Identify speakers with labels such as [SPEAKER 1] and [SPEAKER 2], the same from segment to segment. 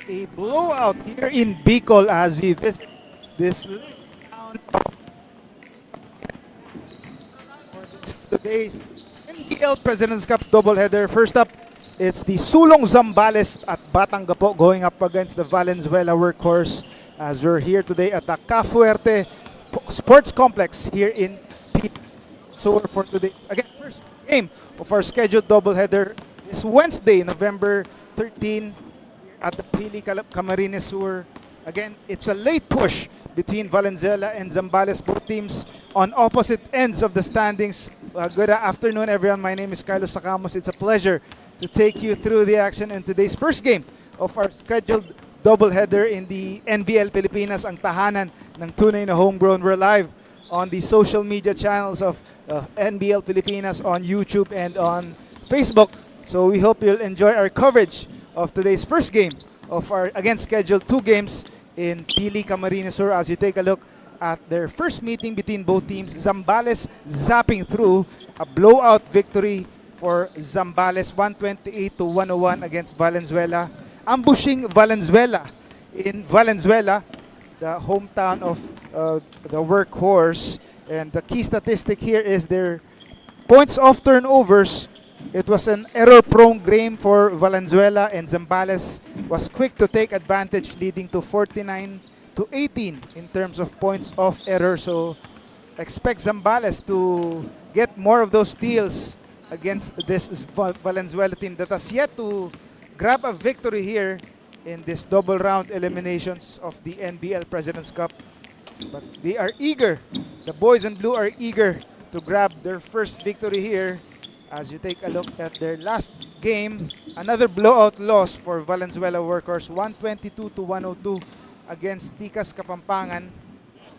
[SPEAKER 1] a blowout here in Bicol as we visit this town for today's NBL President's Cup doubleheader. First up, it's the Sulong Zambales at Batangapo going up against the Valenzuela Workhorse as we're here today at the Fuerte Sports Complex here in Pili. So for today's again first game of our scheduled doubleheader is Wednesday, November 13 at the Pili Camarines. Again, it's a late push between Valenzuela and Zambales, both teams on opposite ends of the standings. Good afternoon, everyone. My name is Carlos Sacamos. It's a pleasure to take you through the action in today's first game of our scheduled doubleheader in the NBL Pilipinas, ang tahanan ng tunay na homegrown. We're live on the social media channels of NBL Pilipinas on YouTube and on Facebook. So we hope you'll enjoy our coverage of today's first game of our, again, scheduled two games in Pili, Camarines Sur as you take a look at their first meeting between both teams. Zambales zapping through a blowout victory for Zambales, 128-101 against Valenzuela. Ambushing Valenzuela in Valenzuela, the hometown of the Workhorse. And the key statistic here is their points off turnovers. It was an error-prone game for Valenzuela, and Zambales was quick to take advantage, leading to 49-18 in terms of points off error. So expect Zambales to get more of those steals against this Valenzuela team that has yet to grab a victory here in this double round eliminations of the NBL President's Cup. But they are eager. The boys in blue are eager to grab their first victory here. As you take a look at their last game, another blowout loss for Valenzuela Workers, 122-102 against Tikas Kapampangan.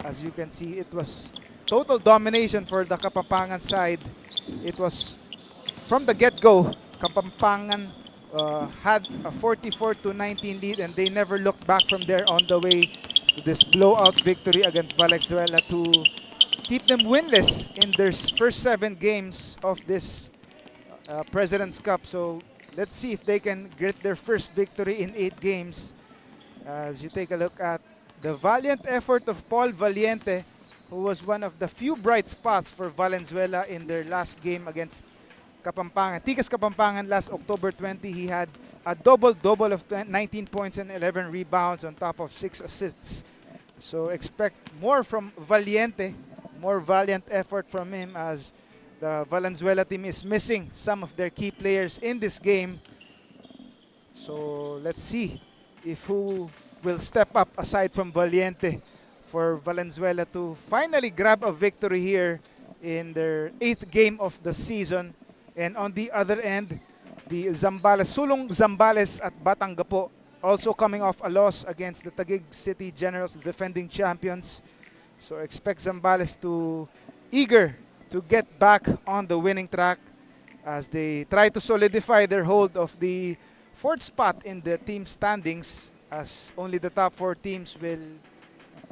[SPEAKER 1] As you can see, it was total domination for the Kapampangan side. It was from the get-go, Kapampangan had a 44-19 lead, and they never looked back from there on the way to this blowout victory against Valenzuela to keep them winless in their first 7 games of this President's Cup. So let's see if they can get their first victory in 8 games. As you take a look at the valiant effort of Paul Valiente, who was one of the few bright spots for Valenzuela in their last game against Kapampangan. Tikas Kapampangan last October 20, he had a double-double of 19 points and 11 rebounds on top of 6 assists. So expect more from Valiente, more valiant effort from him as the Valenzuela team is missing some of their key players in this game. So let's see if who will step up aside from Valiente for Valenzuela to finally grab a victory here in their 8th game of the season. And on the other end, the Zambales, Sulong Zambales at Batangapo, also coming off a loss against the Taguig City Generals, the defending champions. So expect Zambales to eager to get back on the winning track as they try to solidify their hold of the 4th spot in the team standings, as only the top 4 teams will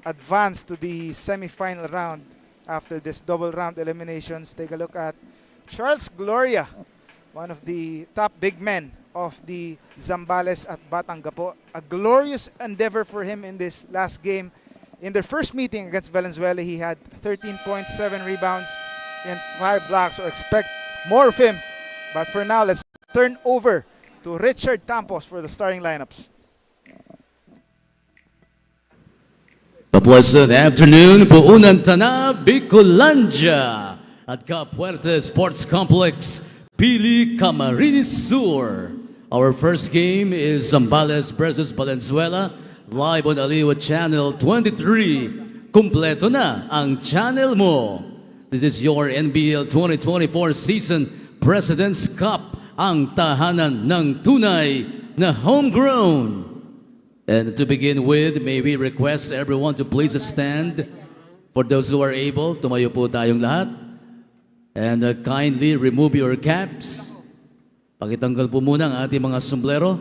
[SPEAKER 1] advance to the semi-final round after this double round eliminations. Take a look at Charles Gloria, one of the top big men of the Zambales at Batangapo. A glorious endeavor for him in this last game. In their first meeting against Valenzuela, he had 13 points, 7 rebounds, and 5 blocks. So expect more of him. But for now, let's turn over to Richard Tampos for the starting lineups.
[SPEAKER 2] A pleasant afternoon po unang tana Bicolandia at Fuerte Sports Complex, Pili, Camarines Sur. Our first game is Zambales versus Valenzuela, live on Aliwa Channel 23. Kumpleto na ang channel mo. This is your NBL 2024 season President's Cup, ang tahanan ng tunay na homegrown. And to begin with, may we request everyone to please stand. For those who are able, tumayo po tayong lahat. And kindly remove your caps. Pakitanggal po muna ang ating mga sombrero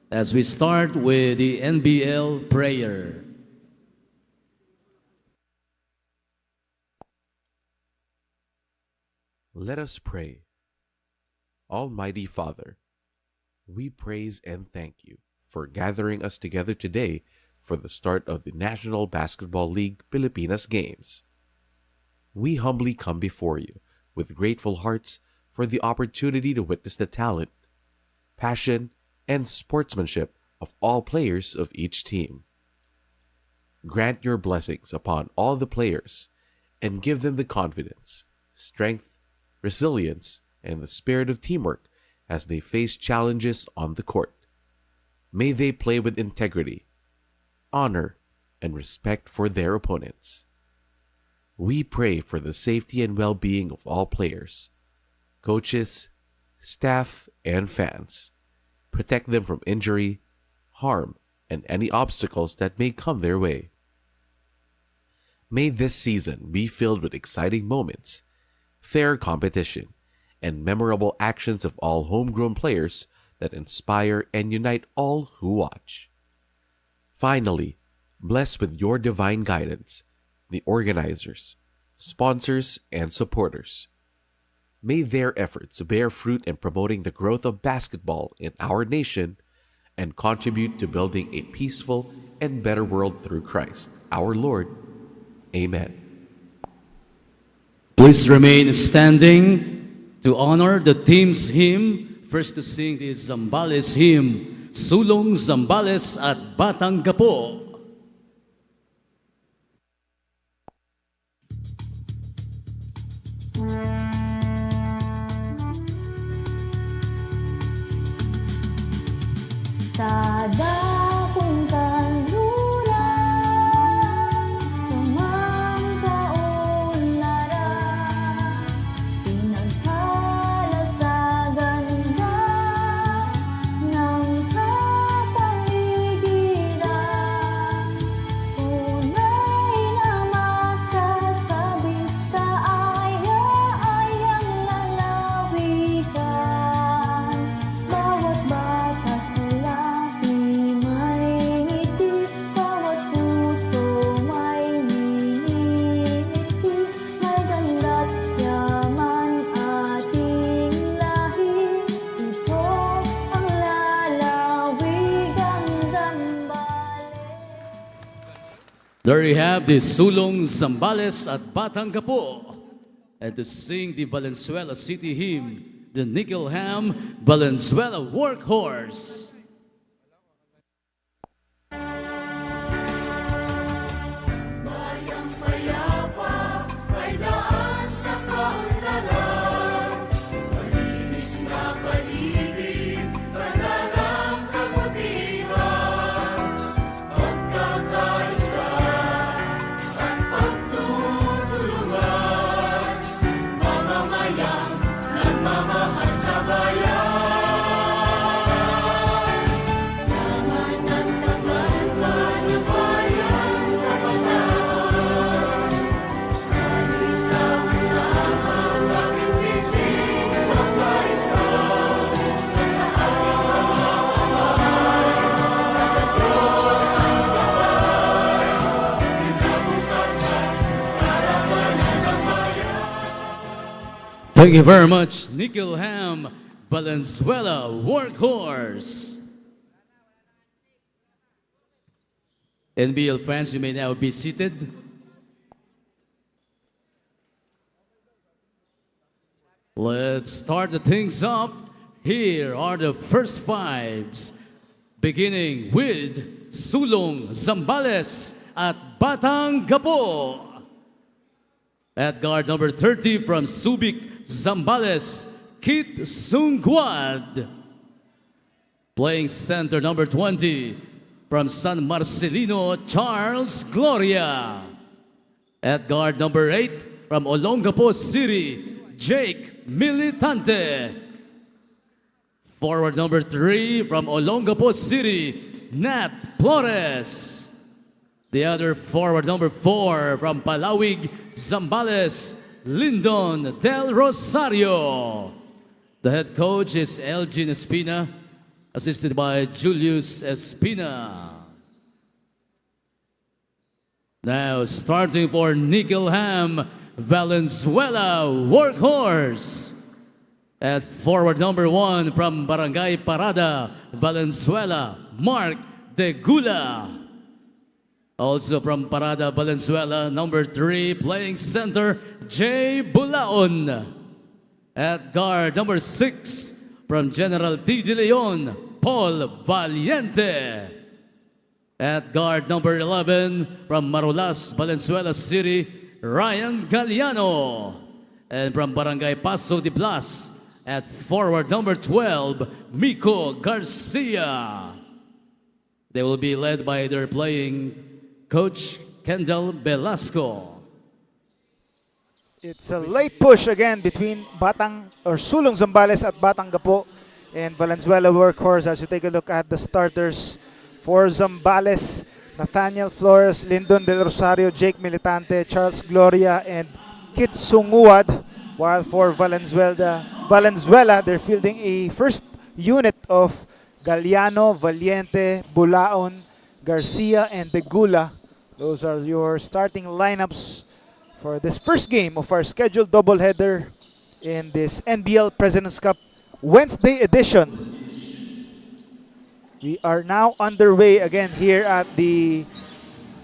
[SPEAKER 2] as we start with the NBL prayer.
[SPEAKER 3] Let us pray. Almighty Father, we praise and thank you for gathering us together today for the start of the National Basketball League Pilipinas Games. We humbly come before you with grateful hearts for the opportunity to witness the talent, passion, and sportsmanship of all players of each team. Grant your blessings upon all the players and give them the confidence, strength, resilience, and the spirit of teamwork as they face challenges on the court. May they play with integrity, honor, and respect for their opponents. We pray for the safety and well-being of all players, coaches, staff, and fans. Protect them from injury, harm, and any obstacles that may come their way. May this season be filled with exciting moments, fair competition, and memorable actions of all homegrown players that inspire and unite all who watch. Finally, bless with your divine guidance the organizers, sponsors, and supporters. May their efforts bear fruit in promoting the growth of basketball in our nation and contribute to building a peaceful and better world through Christ, our Lord. Amen.
[SPEAKER 2] Please remain standing to honor the team's hymn. First to sing the Zambales hymn, Sulong Zambales at Batang Gapo.
[SPEAKER 4] Sa dakong kanluran, sumangkaunlaran, pinaghala sa ganda ng kapaligiran. Tunay na masasabi, kaaya-ayang lalawigan. Bawat bata sa lahi may ngiti, bawat puso may ngingiti. May ganda't yaman ating lahi, ito ang lalawigang Zambales.
[SPEAKER 2] There you have the Sulong Zambales at Batang Gapo. And to sing the Valenzuela City hymn, the Nickelham Valenzuela Workhorse.
[SPEAKER 4] Bayang payapa ay daan sa kaunlaran, malinis na paligid, paglalang kabutihan, pagkakaisa at pagtutulungan, mamamayang nagmamahal sa bayan. Yaman ng tagal, kalubayan, kabataan, isama-sama, maging bisig, magkaisa, sa ating mga kamay, sa Diyos ang gabay, kinabukasan, karamanan ng bayan.
[SPEAKER 2] Thank you very much, Nickelham Valenzuela Workhorse. NBL fans, you may now be seated. Let's start the things up. Here are the first fives, beginning with Sulong Zambales at Batang Gapo. At guard number 30 from Subic Zambales, Kit Sungguad. Playing center number 20 from San Marcelino, Charles Gloria. At guard number 8 from Olongapo City, Jake Militante. Forward number 3 from Olongapo City, Nat Flores. The other forward number 4 from Palawig, Zambales, Lindon Del Rosario. The head coach is Elgin Espina, assisted by Julius Espina. Now starting for Nickelham Valenzuela Workhorse. At forward number 1 from Barangay Parada, Valenzuela, Mark De Gula. Also from Parada, Valenzuela, number 3, playing center, Jay Bulaon. At guard, number 6, from General T. De Leon, Paul Valiente. At guard, number 11, from Marulas, Valenzuela City, Ryan Galliano. And from Barangay Paso de Blas, at forward, number 12, Miko Garcia. They will be led by their playing coach, Kendall Velasco.
[SPEAKER 1] It's a late push again between Sulong Zambales at Batang Gapo and Valenzuela Workhorse. As you take a look at the starters for Zambales, Nathaniel Flores, Lyndon Del Rosario, Jake Militante, Charles Gloria, and Kit Sunguad. While for Valenzuela, they're fielding a first unit of Galliano, Valiente, Bulaon, Garcia, and De Gula. Those are your starting lineups for this first game of our scheduled doubleheader in this NBL President's Cup Wednesday edition. We are now underway again here at the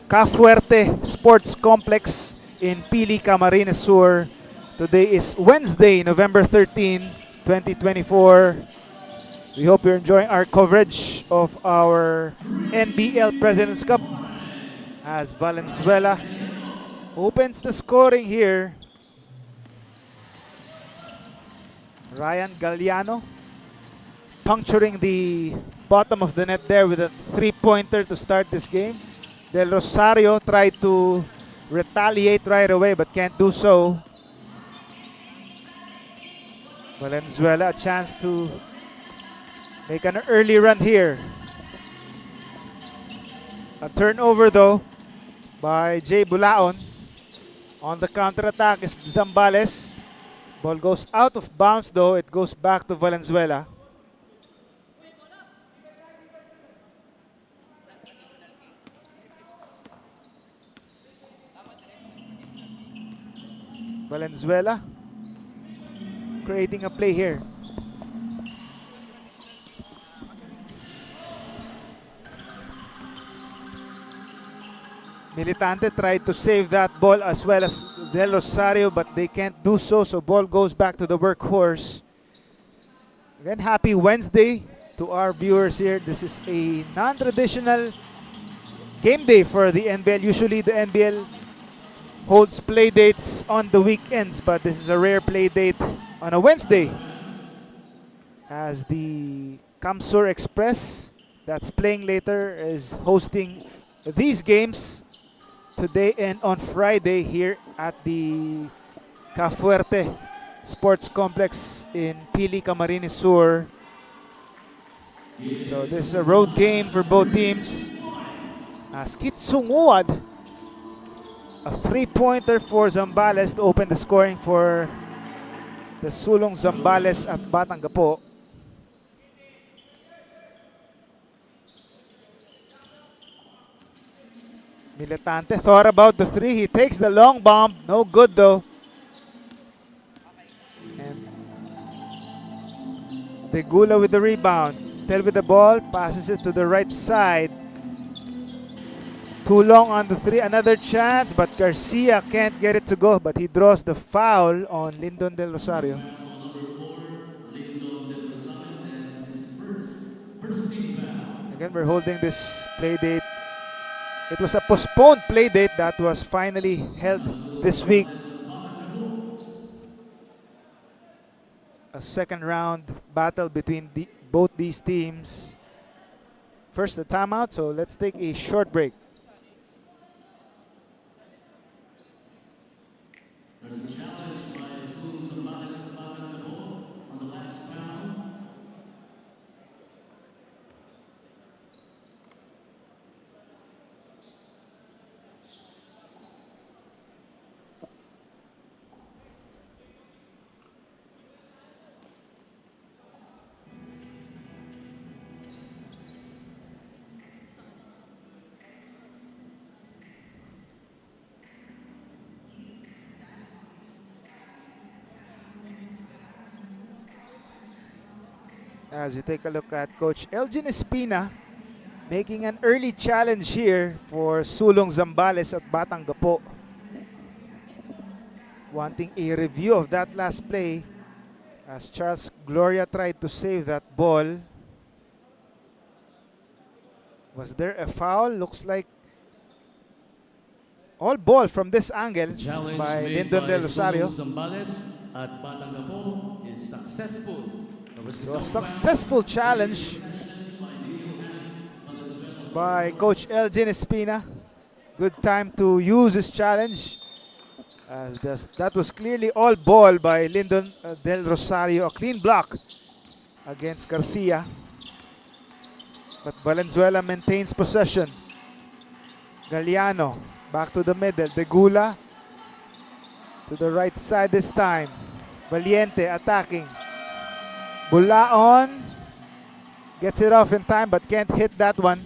[SPEAKER 1] Fuerte Sports Complex in Pili, Camarines Sur. Today is Wednesday, November 13, 2024. We hope you're enjoying our coverage of our NBL President's Cup as Valenzuela opens the scoring here. Ryan Galliano puncturing the bottom of the net there with a three-pointer to start this game. Del Rosario tried to retaliate right away but can't do so. Valenzuela a chance to make an early run here. A turnover though by Jay Bulaon. On the counter-attack is Zambales. Ball goes out of bounds though. It goes back to Valenzuela. Valenzuela creating a play here. Militante tried to save that ball as well as Del Rosario, but they can't do so. So ball goes back to the workhorse. Again, happy Wednesday to our viewers here. This is a non-traditional game day for the NBL. Usually the NBL holds play dates on the weekends, but this is a rare play date on a Wednesday, as the Kamsur Express, that's playing later, is hosting these games today and on Friday here at the Fuerte Sports Complex in Pili, Camarines Sur. So this is a road game for both teams. As Kit Sunguad, a three-pointer for Zambales to open the scoring for the Sulong Zambales at Batang Gapo. Militante thought about the three. He takes the long bomb. No good though. And De Gula with the rebound. Still with the ball. Passes it to the right side. Too long on the three. Another chance, but Garcia can't get it to go. But he draws the foul on Lyndon Del Rosario. Again, we're holding this play date. It was a postponed play date that was finally held this week. A second round battle between both these teams. First, the timeout, so let's take a short break. As you take a look at Coach Elgin Espina, making an early challenge here for Sulong Zambales at Batang Gapo. Wanting a review of that last play as Charles Gloria tried to save that ball. Was there a foul? Looks like all ball from this angle
[SPEAKER 2] Challenge
[SPEAKER 1] by
[SPEAKER 2] made
[SPEAKER 1] Lyndon
[SPEAKER 2] by
[SPEAKER 1] Del Rosario.
[SPEAKER 2] Zambales at Batangapo is successful.
[SPEAKER 1] So a successful challenge by Coach Elgin Espina. Good time to use his challenge. That was clearly all ball by Lyndon Del Rosario. A clean block against Garcia. But Valenzuela maintains possession. Galliano back to the middle. Degula to the right side this time. Valiente attacking. Bulaon gets it off in time but can't hit that one.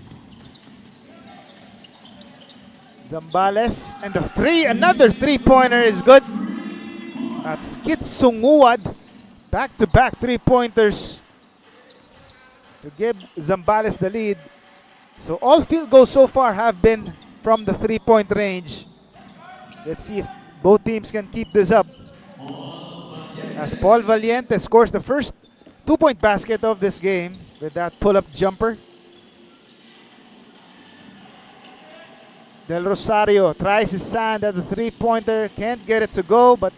[SPEAKER 1] Zambales and the three, another three-pointer is good. That's Kit Sunguad. Back-to-back three-pointers to give Zambales the lead. So all field goals so far have been from the three-point range. Let's see if both teams can keep this up. As Paul Valiente scores the first two-point basket of this game with that pull-up jumper. Del Rosario tries his hand at the three-pointer, can't get it to go, but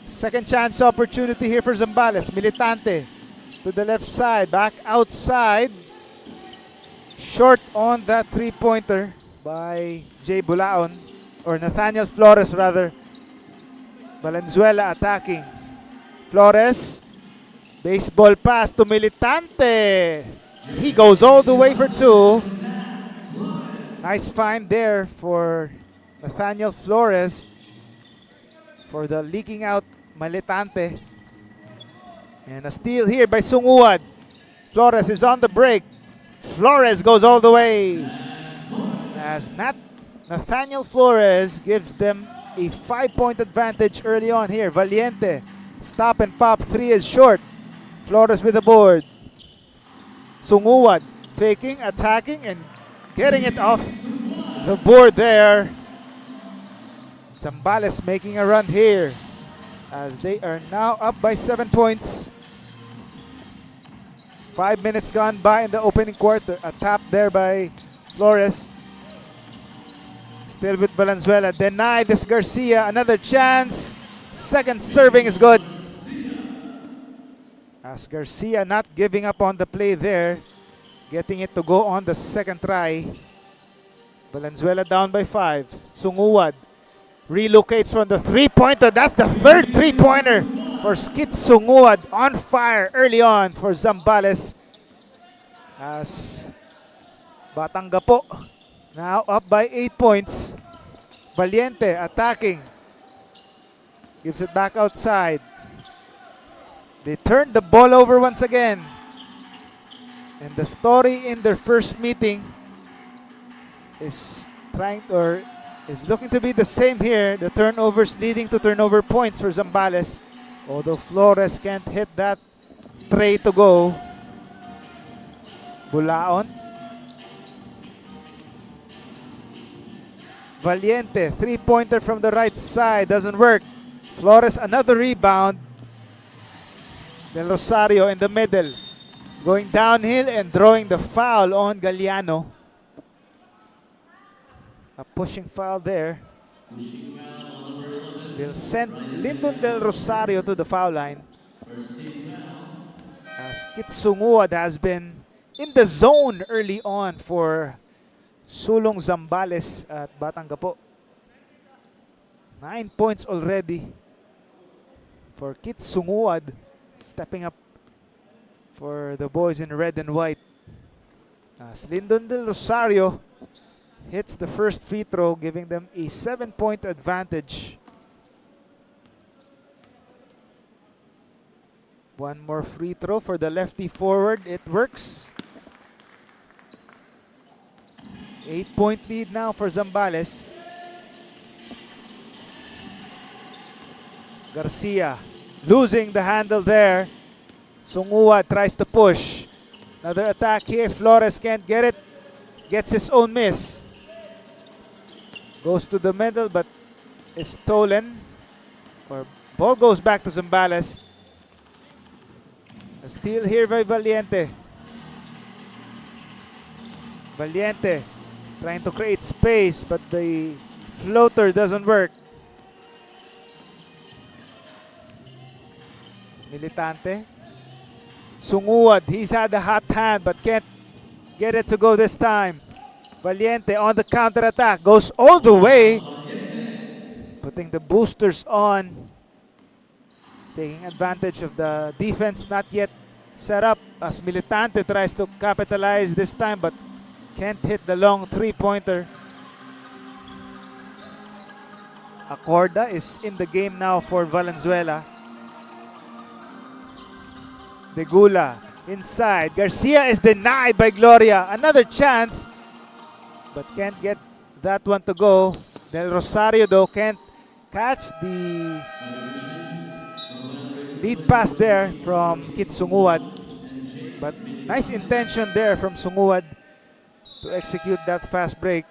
[SPEAKER 1] second chance opportunity here for Zambales. Militante to the left side, back outside. Short on that three-pointer by Jay Bulaon, or Nathaniel Flores rather. Valenzuela attacking. Flores, baseball pass to Militante. He goes all the way for two. Nice find there for Nathaniel Flores for the leaking out Militante. And a steal here by Sunguad. Flores is on the break. Flores goes all the way. As Nathaniel Flores gives them a 5-point advantage early on here. Valiente, stop and pop, three is short. Flores with the board. Sunguad faking, attacking, and getting it off the board there. Zambales making a run here as they are now up by 7 points. 5 minutes gone by in the opening quarter. A tap there by Flores. Still with Valenzuela. Denied this Garcia. Another chance. Second serving is good. As Garcia not giving up on the play there. Getting it to go on the second try. Valenzuela down by 5. Sunguad relocates from the three-pointer. That's the third three-pointer for Skit Sunguad. On fire early on for Zambales. As Batang Gapo now up by 8 points. Valiente attacking. Gives it back outside. They turned the ball over once again. And the story in their first meeting is looking to be the same here. The turnovers leading to turnover points for Zambales. Although Flores can't hit that tray to go. Bulaon. Valiente, three-pointer from the right side. Doesn't work. Flores, another rebound. Del Rosario in the middle. Going downhill and drawing the foul on Galliano. A pushing foul there. They'll send Lyndon Del Rosario to the foul line. As Kitsunguad has been in the zone early on for Sulong Zambales at Batang Gapo. 9 points already for Kitsunguad, stepping up for the boys in red and white. As Lyndon Del Rosario hits the first free throw, giving them a 7-point advantage. One more free throw for the lefty forward. It works. 8-point lead now for Zambales. Garcia losing the handle there. Sunguad tries to push. Another attack here. Flores can't get it. gets his own miss. Goes to the middle but is stolen. Or ball goes back to Zambales. A steal here by Valiente. Valiente trying to create space but the floater doesn't work. Militante. Sunguad, he's had a hot hand but can't get it to go this time. Valiente on the counter-attack, goes all the way. Putting the boosters on. Taking advantage of the defense not yet set up as Militante tries to capitalize this time but can't hit the long three-pointer. Acorda is in the game now for Valenzuela. De Gula inside. Garcia is denied by Gloria. Another chance, but can't get that one to go. Del Rosario though can't catch the lead pass there from Kit Sunguad. But nice intention there from Sunguad to execute that fast break.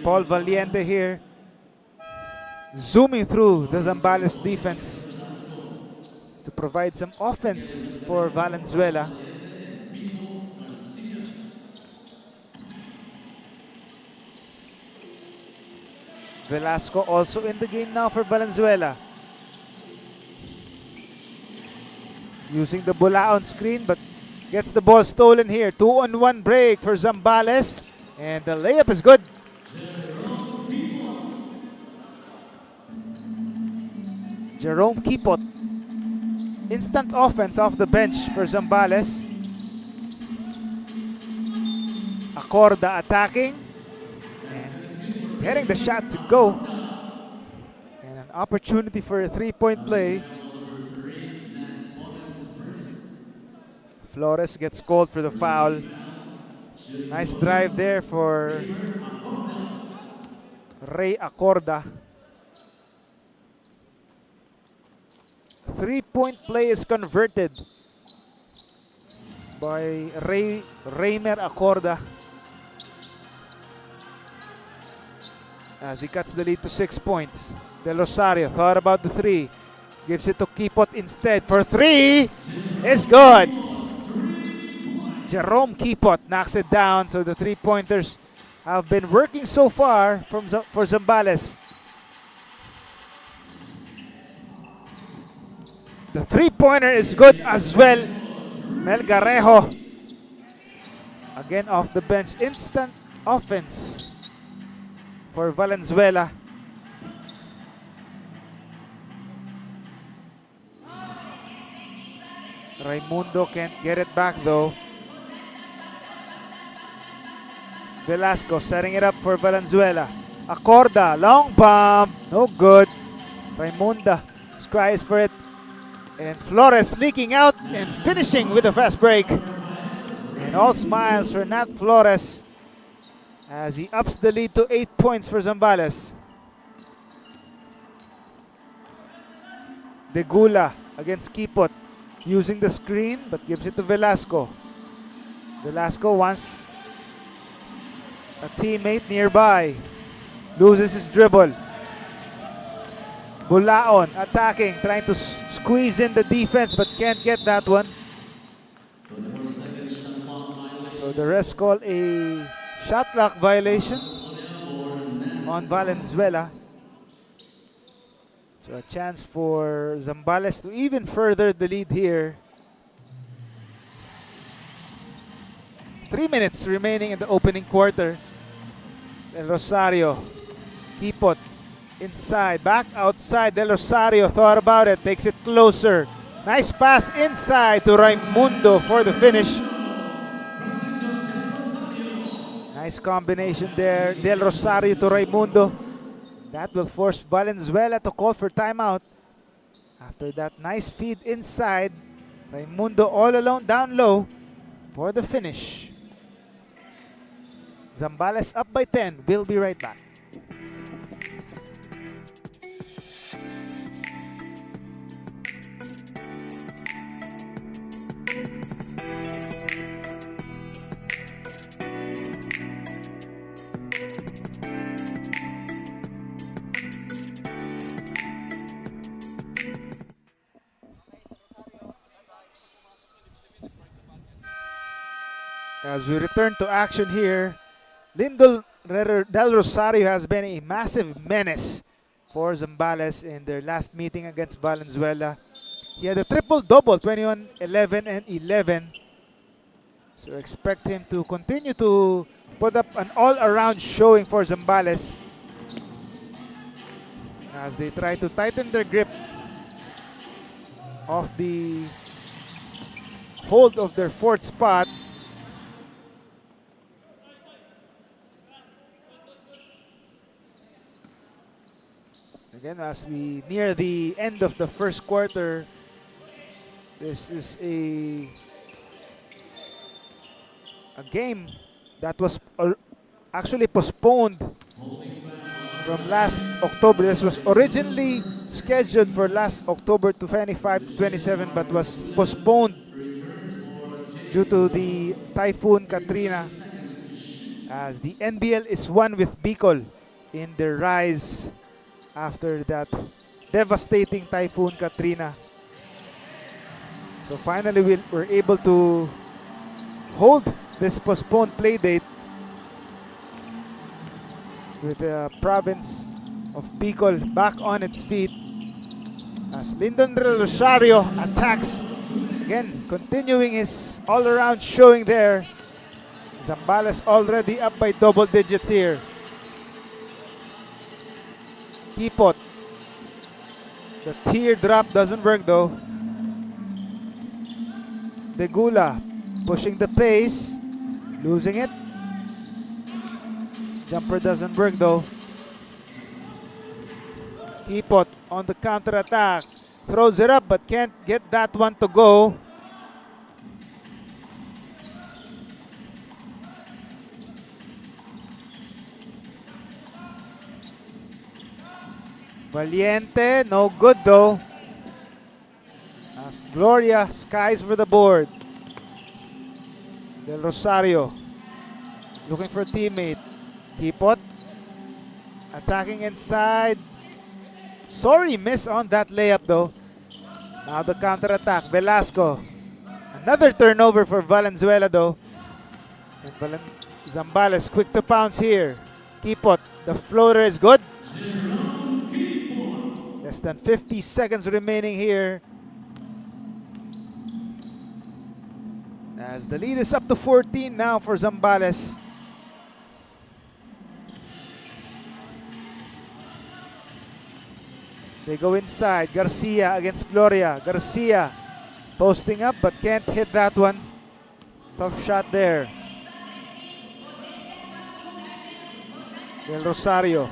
[SPEAKER 1] Paul Valiente here zooming through the Zambales defense to provide some offense for Valenzuela. Velasco also in the game now for Valenzuela. Using the Bulaon screen but gets the ball stolen here. 2-on-1 break for Zambales and the layup is good. Jerome Kipot. Instant offense off the bench for Zambales. Acorda attacking. And getting the shot to go. And an opportunity for a three-point play. Flores gets called for the foul. Nice drive there for Ray Acorda. Three-point play is converted by Raymer Acorda as he cuts the lead to 6 points. Del Rosario thought about the three. Gives it to Kipot instead for three. It's good. Jerome Kipot knocks it down. So the three-pointers have been working so far for Zambales. The three-pointer is good as well. Melgarejo again off the bench. Instant offense for Valenzuela. Raimundo can't get it back though. Velasco setting it up for Valenzuela. Acorda, long bomb, no good. Raimunda cries for it. And Flores leaking out and finishing with a fast break. And all smiles for Nat Flores as he ups the lead to 8 points for Zambales. De Gula against Kipot, using the screen but gives it to Velasco. Velasco wants a teammate nearby. Loses his dribble. Bulaon attacking, trying to squeeze in the defense but can't get that one. So the refs call a shot clock violation on Valenzuela. So a chance for Zambales to even further the lead here. 3 minutes remaining in the opening quarter. Del Rosario, Kipot inside, back outside. Del Rosario thought about it, takes it closer. Nice pass inside to Raimundo for the finish. Nice combination there. Del Rosario to Raimundo. That will force Valenzuela to call for timeout. After that nice feed inside, Raimundo all alone down low for the finish. Zambales up by 10. We'll be right back. As we return to action here, Lindol Del Rosario has been a massive menace for Zambales in their last meeting against Valenzuela. He had a triple-double, 21, 11, and 11. So expect him to continue to put up an all-around showing for Zambales as they try to tighten their grip of the hold of their fourth spot. Again, as we near the end of the first quarter, this is a game that was actually postponed from last October. This was originally scheduled for last October to 25 to 27, but was postponed due to the Typhoon Katrina, as the NBL is one with Bicol in their rise after that devastating Typhoon Katrina. So finally we were able to hold this postponed play date with the province of Bicol back on its feet as Lindon Del Rosario attacks. Again, continuing his all-around showing there. Zambales already up by double digits here. Kipot. The teardrop doesn't work though. Degula pushing the pace, losing it. Jumper doesn't work though. Kipot on the counter attack. Throws it up but can't get that one to go. Valiente, no good though. As Gloria skies for the board. Del Rosario looking for a teammate. Kipot attacking inside. Sorry, miss on that layup though. Now the counter attack. Velasco. Another turnover for Valenzuela though. And Zambales quick to pounce here. Kipot. The floater is good. Less than 50 seconds remaining here. As the lead is up to 14 now for Zambales. They go inside. Garcia against Gloria. Garcia posting up but can't hit that one. Tough shot there. Del Rosario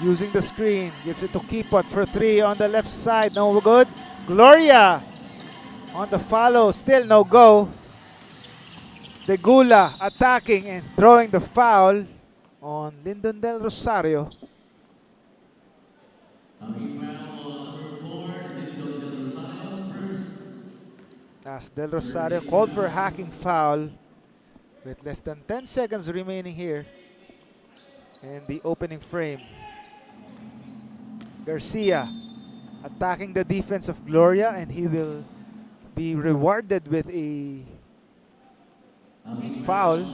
[SPEAKER 1] using the screen. Gives it to Kipot for three on the left side. No good. Gloria on the follow. Still no go. Degula attacking and throwing the foul on Lindon Del Rosario. As Del Rosario called for a hacking foul with less than 10 seconds remaining here in the opening frame. Garcia attacking the defense of Gloria, and he will be rewarded with a foul.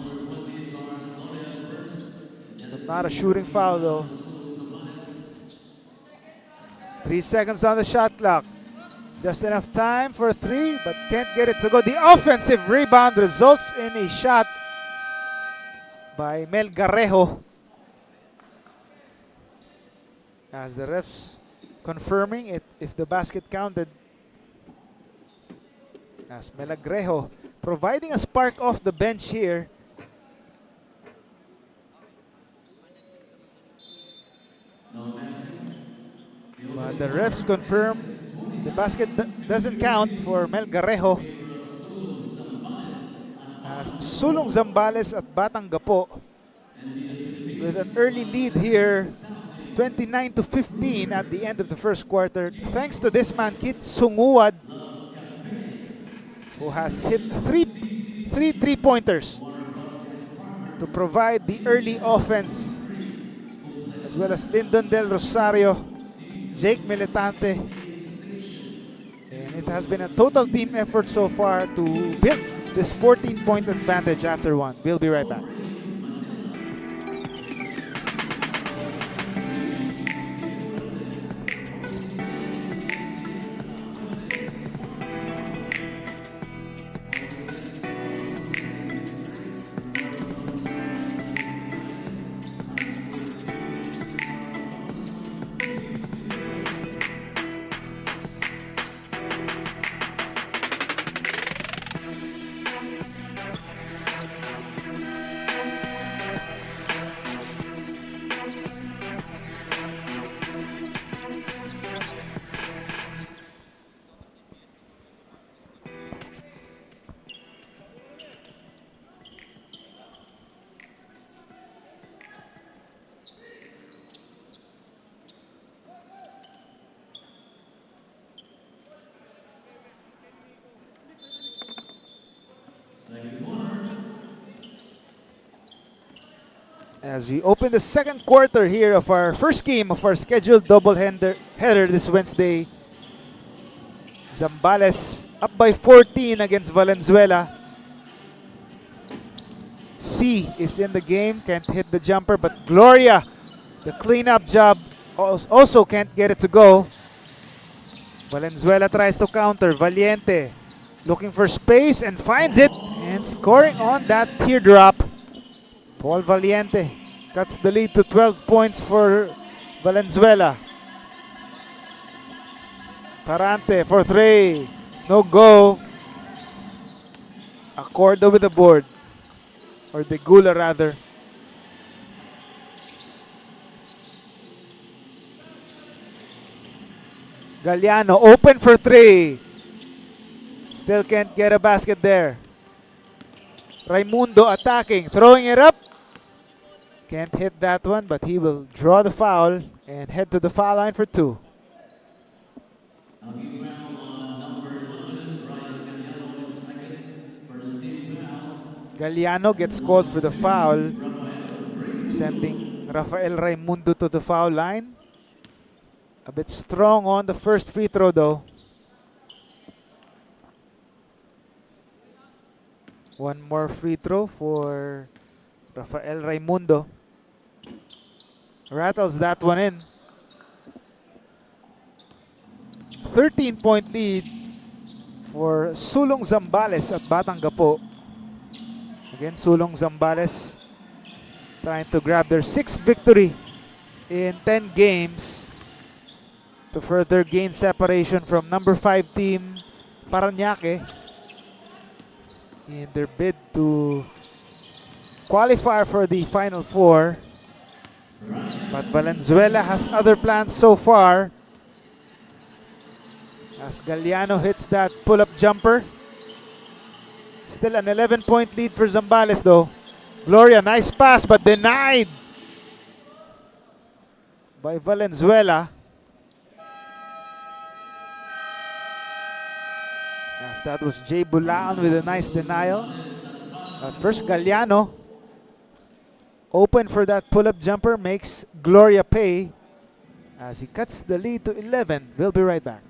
[SPEAKER 1] But not a shooting foul though. 3 seconds on the shot clock. Just enough time for a three, but can't get it to go. The offensive rebound results in a shot by Mel Garrejo. As the refs confirming it if the basket counted. As Mel Garrejo providing a spark off the bench here. But the refs confirm the basket doesn't count for Mel Garrejo. As Sulong Zambales at Batanggapo with an early lead here, 29 to 15 at the end of the first quarter, thanks to this man Kit Sunguad, who has hit three three-pointers to provide the early offense, as well as Lindon Del Rosario, Jake Militante. And it has been a total team effort so far to build this 14-point advantage after one. We'll be right back. As we open the second quarter here of our first game of our scheduled header this Wednesday. Zambales up by 14 against Valenzuela. C is in the game, can't hit the jumper, but Gloria, the cleanup job, also can't get it to go. Valenzuela tries to counter. Valiente looking for space and finds it and scoring on that teardrop. Paul Valiente cuts the lead to 12 points for Valenzuela. Parante for three. No go. Acordo with the board. Or De Gula rather. Galliano open for three. Still can't get a basket there. Raimundo attacking, throwing it up. Can't hit that one, but he will draw the foul and head to the foul line for two. Galliano gets called for the foul, sending Rafael Raimundo to the foul line. A bit strong on the first free throw though. One more free throw for Rafael Raimundo. Rattles that one in. 13-point lead for Sulong Zambales at Batangapo. Again, Sulong Zambales trying to grab their 6th victory in 10 games to further gain separation from number 5 team Parañaque in their bid to qualify for the Final Four. But Valenzuela has other plans so far. As Galliano hits that pull-up jumper. Still an 11-point lead for Zambales though. Gloria, nice pass but denied by Valenzuela. As that was Jay Bulaon with a nice denial. But first Galliano, open for that pull-up jumper, makes Gloria pay as he cuts the lead to 11. We'll be right back.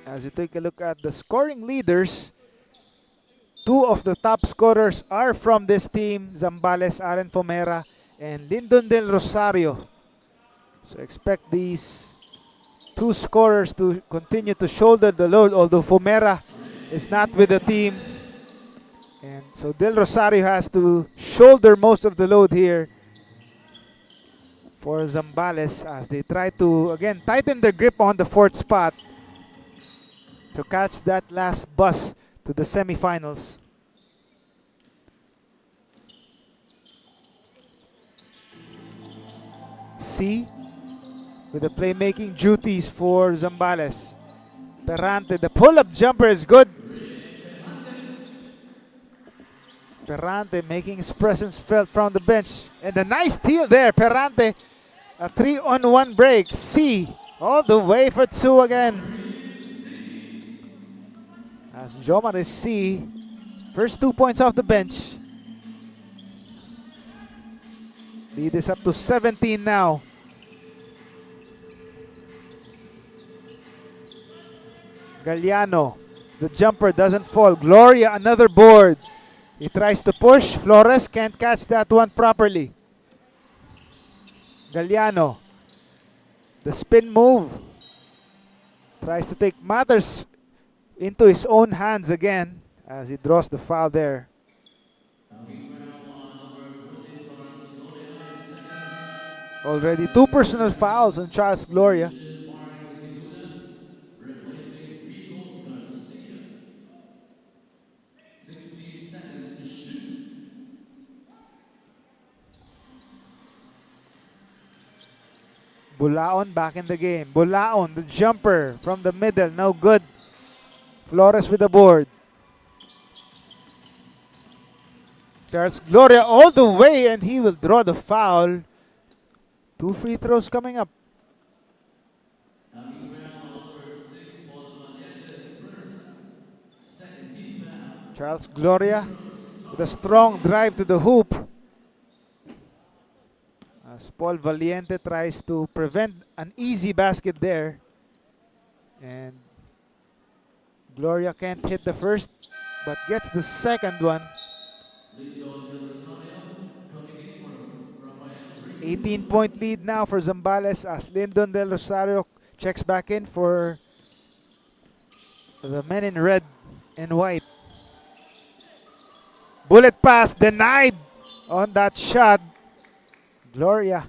[SPEAKER 1] As you take a look at the scoring leaders, 2 of the top scorers are from this team, Zambales, Allen Fomera, and Lyndon Del Rosario. So expect these 2 scorers to continue to shoulder the load, although Fomera is not with the team. And so Del Rosario has to shoulder most of the load here for Zambales as they try to, again, tighten their grip on the 4th spot to catch that last bus to the semifinals. C with the playmaking duties for Zambales. Perante, the pull-up jumper is good. Perante making his presence felt from the bench. And a nice steal there, Perante. A 3-on-1 break. C all the way for 2 again. As Jomar is C. First 2 points off the bench. Lead is up to 17 now. Galliano. The jumper doesn't fall. Gloria, another board. He tries to push. Flores can't catch that one properly. Galliano. The spin move. Tries to take matters into his own hands again as he draws the foul there. Already 2 personal fouls on Charles Gloria. Bulaon back in the game. Bulaon, the jumper from the middle, no good. Flores with the board. Charles Gloria all the way, and he will draw the foul. 2 free throws coming up. Charles Gloria with a strong drive to the hoop. As Paul Valiente tries to prevent an easy basket there. And Gloria can't hit the first, but gets the second one. 18-point lead now for Zambales as Lyndon Del Rosario checks back in for the men in red and white. Bullet pass denied on that shot. Gloria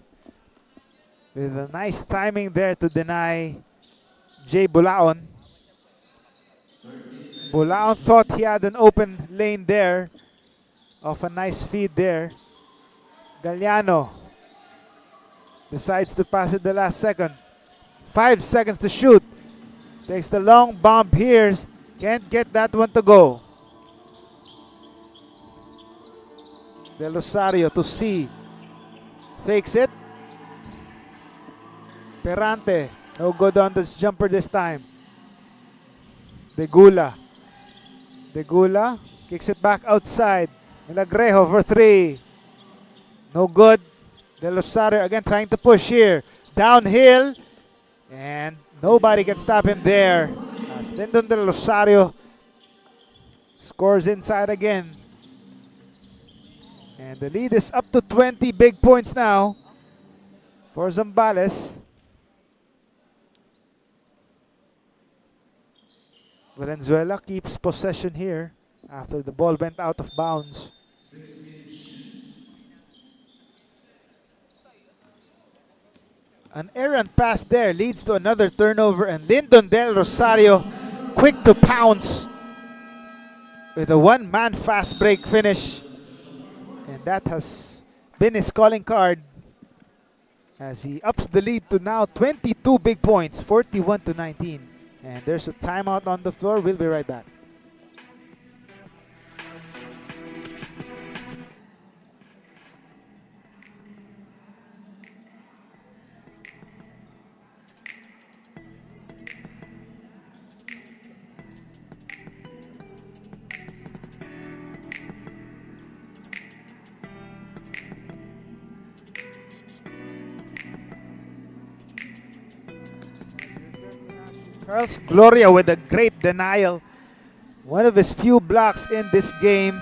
[SPEAKER 1] with a nice timing there to deny Jay Bulaon. Bulaon thought he had an open lane there of a nice feed there. Galliano decides to pass it the last second. 5 seconds to shoot. Takes the long bomb here. Can't get that one to go. Del Rosario to C. Fakes it. Perante. No good on this jumper this time. Degula. Degula kicks it back outside. Milagrejo for 3. No good. Del Rosario again trying to push here. Downhill. And nobody can stop him there. As Lyndon Del Rosario scores inside again. And the lead is up to 20 big points now for Zambales. Valenzuela keeps possession here after the ball went out of bounds. An errant pass there leads to another turnover, and Lyndon Del Rosario quick to pounce with a one-man fast break finish. And that has been his calling card as he ups the lead to now 22 big points, 41-19. And there's a timeout on the floor. We'll be right back. Charles Gloria with a great denial. One of his few blocks in this game.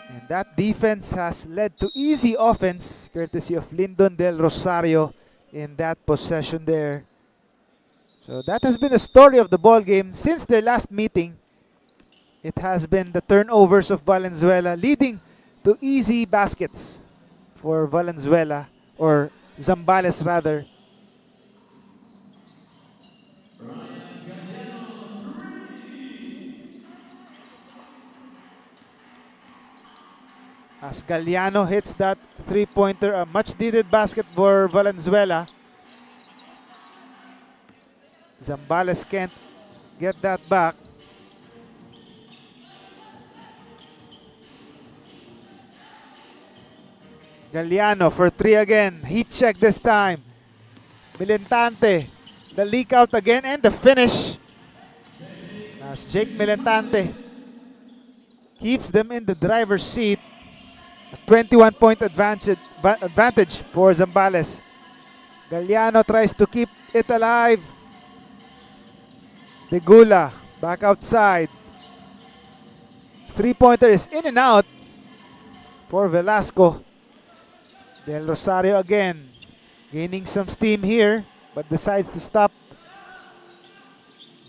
[SPEAKER 1] And that defense has led to easy offense, courtesy of Lyndon Del Rosario in that possession there. So that has been the story of the ball game since their last meeting. It has been the turnovers of Valenzuela leading to easy baskets for Valenzuela, or Zambales rather. As Galliano hits that three-pointer, a much-needed basket for Valenzuela. Zambales can't get that back. Galliano for 3 again. Heat check this time. Militante. The leak out again and the finish. As Jake Militante keeps them in the driver's seat. A 21-point advantage for Zambales. Galliano tries to keep it alive. Degula back outside. Three-pointer is in and out for Velasco. Del Rosario again gaining some steam here, but decides to stop.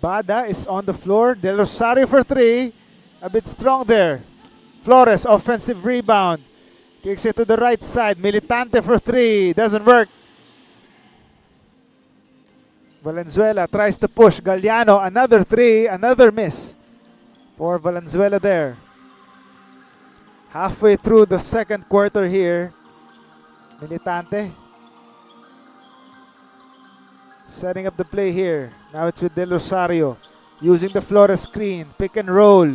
[SPEAKER 1] Bada is on the floor. Del Rosario for 3. A bit strong there. Flores, offensive rebound. Kicks it to the right side. Militante for 3. Doesn't work. Valenzuela tries to push. Galliano, another 3. Another miss for Valenzuela there. Halfway through the second quarter here. Militante setting up the play here. Now it's with Del Rosario using the Flores screen. Pick and roll.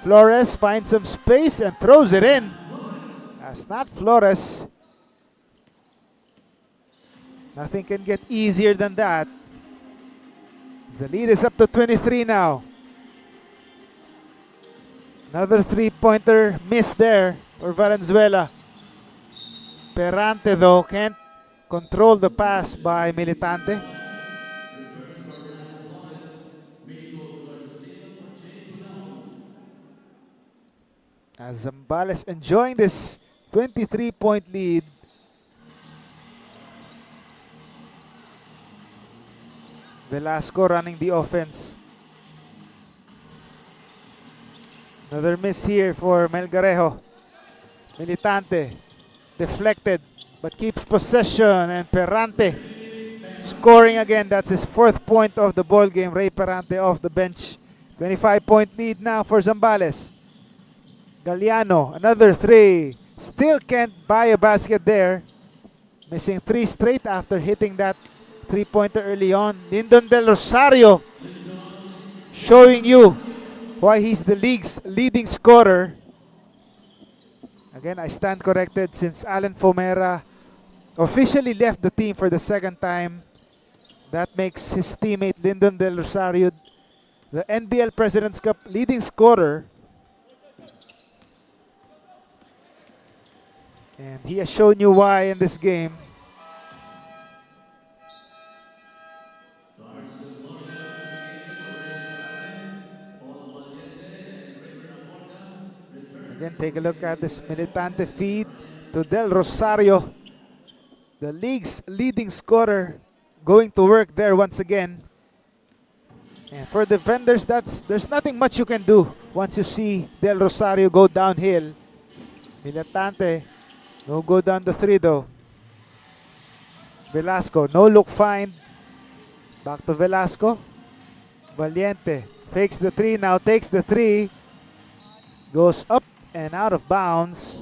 [SPEAKER 1] Flores finds some space and throws it in. That's not Flores. Nothing can get easier than that. The lead is up to 23 now. Another three-pointer miss there for Valenzuela. Perante though can't control the pass by Militante. As Zambales enjoying this 23-point lead. Velasco running the offense. Another miss here for Melgarejo. Militante deflected but keeps possession, and Perante scoring again. That's his 4th point of the ball game. Ray Perante off the bench. 25-point lead now for Zambales. Galliano, another 3. Still can't buy a basket there. Missing 3 straight after hitting that 3-pointer early on. Lyndon Del Rosario showing you why he's the league's leading scorer. Again, I stand corrected since Alan Fomera officially left the team for the 2nd time. That makes his teammate Lyndon Del Rosario the NBL President's Cup leading scorer. And he has shown you why in this game. Again, take a look at this Militante feed to Del Rosario. The league's leading scorer going to work there once again. And for defenders, there's nothing much you can do once you see Del Rosario go downhill. Militante, no go down the 3 though. Velasco, no look find. Back to Velasco. Valiente fakes the 3, now takes the 3. Goes up and out of bounds.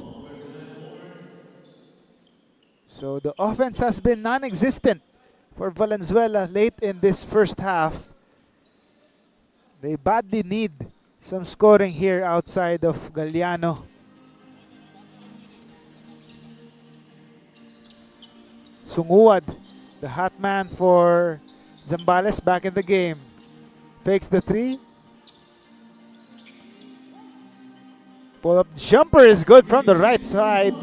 [SPEAKER 1] So the offense has been non-existent for Valenzuela late in this first half. They badly need some scoring here outside of Galliano. Sunguad, the hot man for Zambales, back in the game. Fakes the 3. Pull-up jumper is good from the right side.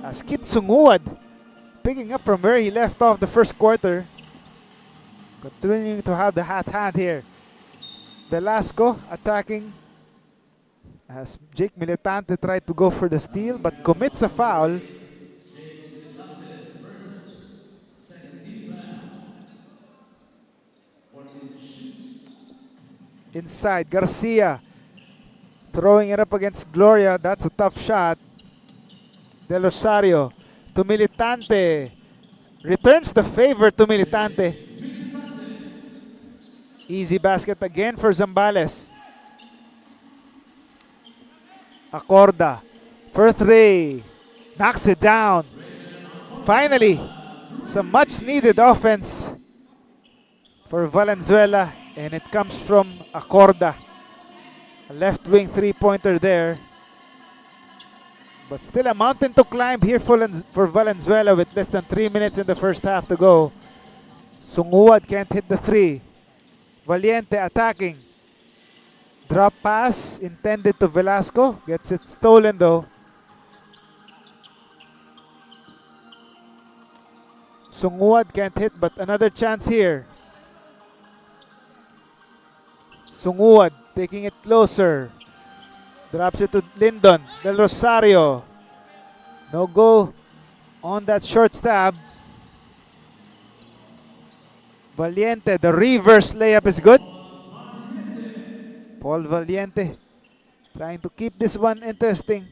[SPEAKER 1] As Kit Sunguad picking up from where he left off the first quarter. Continuing to have the hot hand here. Velasco attacking as Jake Militante tried to go for the steal but commits a foul. Inside, Garcia throwing it up against Gloria. That's a tough shot. Del Rosario to Militante. Returns the favor to Militante. Easy basket again for Zambales. Acorda for 3. Knocks it down. Finally, some much needed offense for Valenzuela, and it comes from Acorda. A left wing 3-pointer there. But still a mountain to climb here for Valenzuela with less than 3 minutes in the first half to go. Sunguad can't hit the three. Valiente attacking. Drop pass intended to Velasco. Gets it stolen though. Sunguad can't hit, but another chance here. Sunguad taking it closer. Drops it to Lindon. Del Rosario. No go on that short stab. Valiente, the reverse layup is good. Paul Valiente trying to keep this one interesting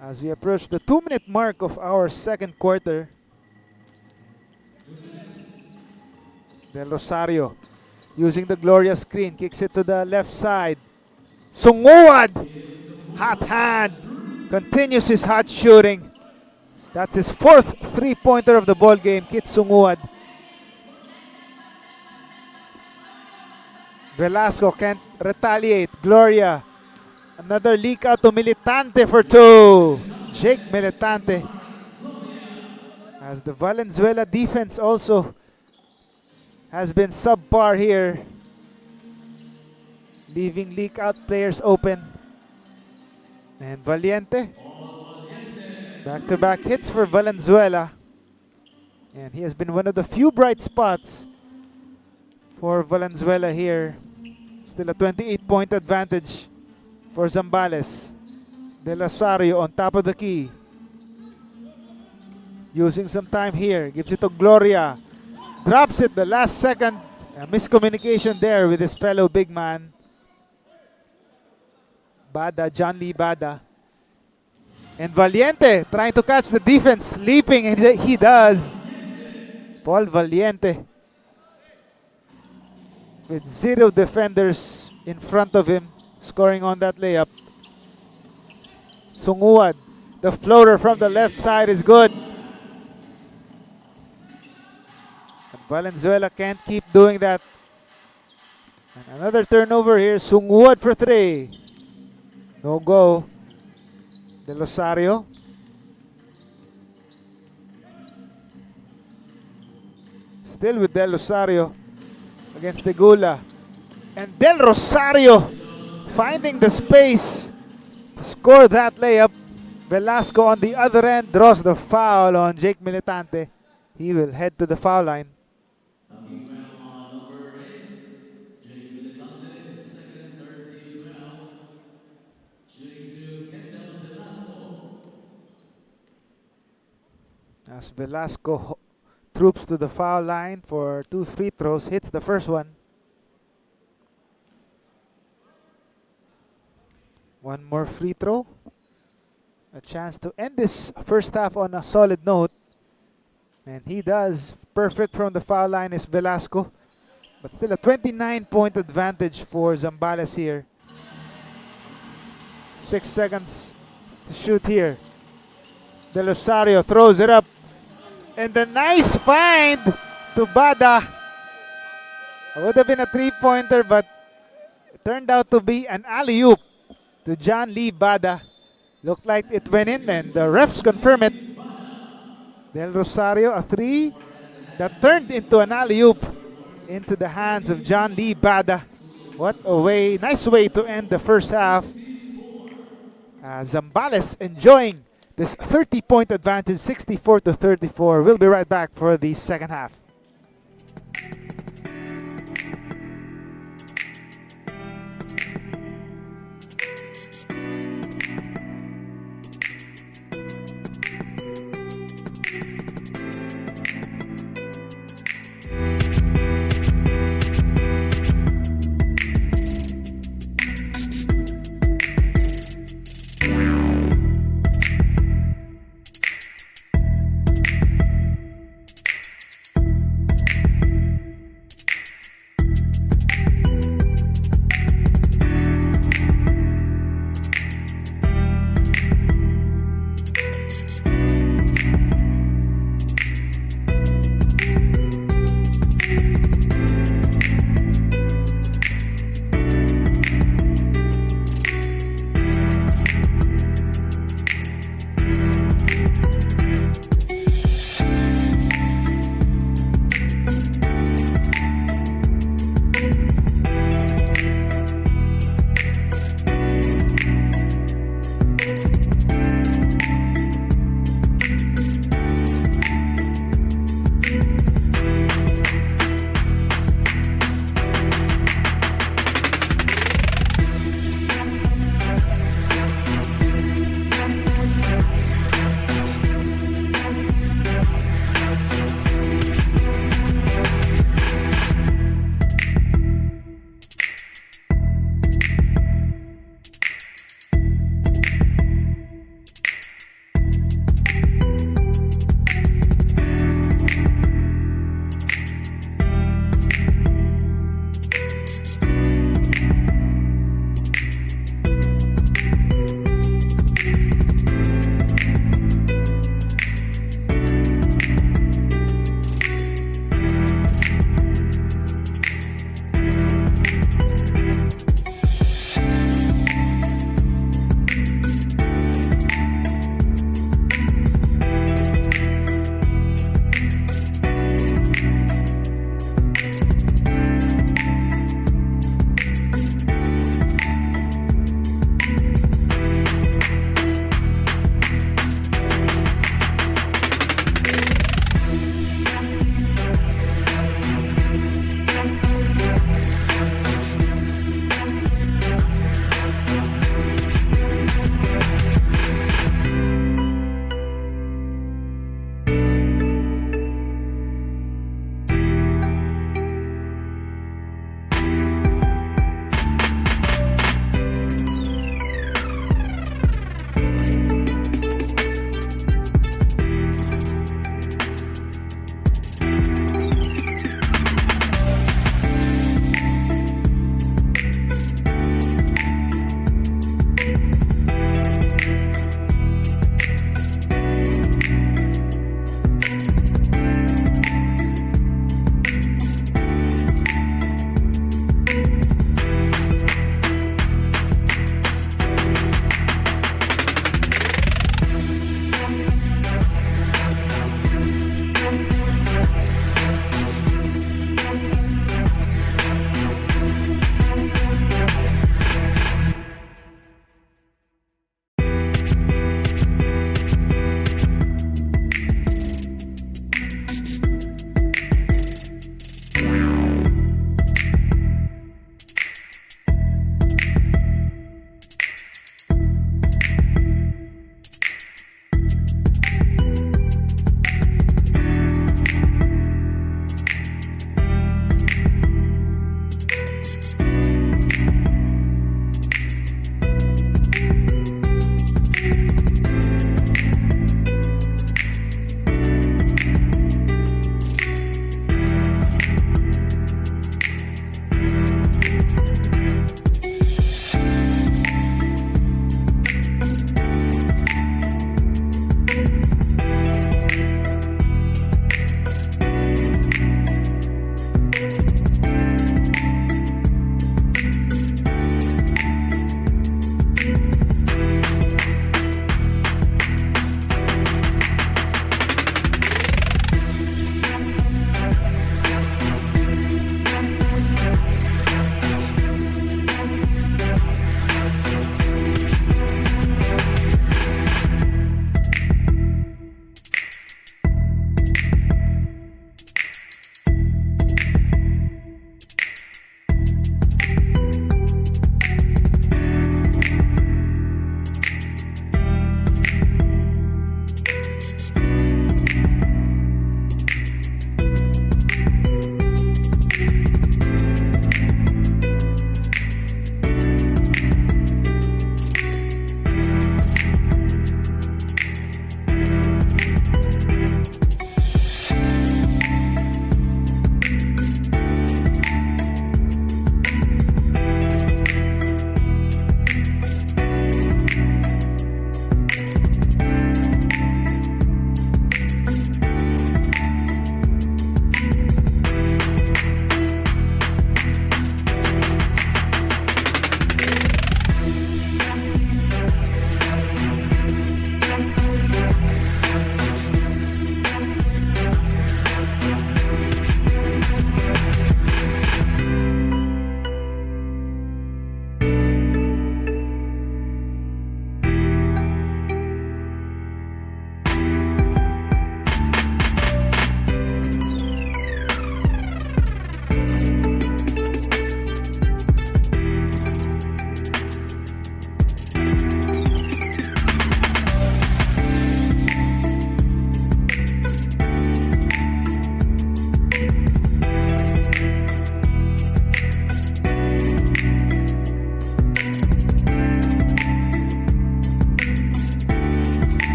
[SPEAKER 1] as we approach the 2-minute mark of our second quarter. Del Rosario using the Gloria screen, kicks it to the left side. Sunguad, hot hand, continues his hot shooting. That's his fourth three-pointer of the ball game, Kit Sunguad. Velasco can't retaliate. Gloria, another leak out to Militante for two. Jake Militante. As the Valenzuela defense also has been subpar here, leaving leak out players open. And Valiente, back-to-back hits for Valenzuela. And he has been one of the few bright spots for Valenzuela here. Still a 28-point advantage for Zambales. Del Rosario on top of the key. Using some time here. Gives it to Gloria. Drops it the last second. A miscommunication there with his fellow big man. Bada, John Lee Bada. And Valiente trying to catch the defense, sleeping, and he does. Paul Valiente with zero defenders in front of him, scoring on that layup. Sunguad, the floater from the left side is good. But Valenzuela can't keep doing that. And another turnover here, Sunguad for three. No go. Del Rosario. Still with Del Rosario against Tegula. And Del Rosario finding the space to score that layup. Velasco on the other end draws the foul on Jake Militante. He will head to the foul line. As Velasco troops to the foul line for 2 free throws, hits the first one. One more free throw. A chance to end this first half on a solid note. And he does. Perfect from the foul line is Velasco. But still a 29-point advantage for Zambales here. 6 seconds to shoot here. Del Rosario throws it up. And a nice find to Bada. It would have been a three-pointer, but it turned out to be an alley-oop to John Lee Bada. Looked like it went in, and the refs confirm it. Del Rosario, a three that turned into an alley-oop into the hands of John Lee Bada. What a way, nice way to end the first half. Zambales enjoying this 30-point advantage, 64-34. We'll be right back for the second half.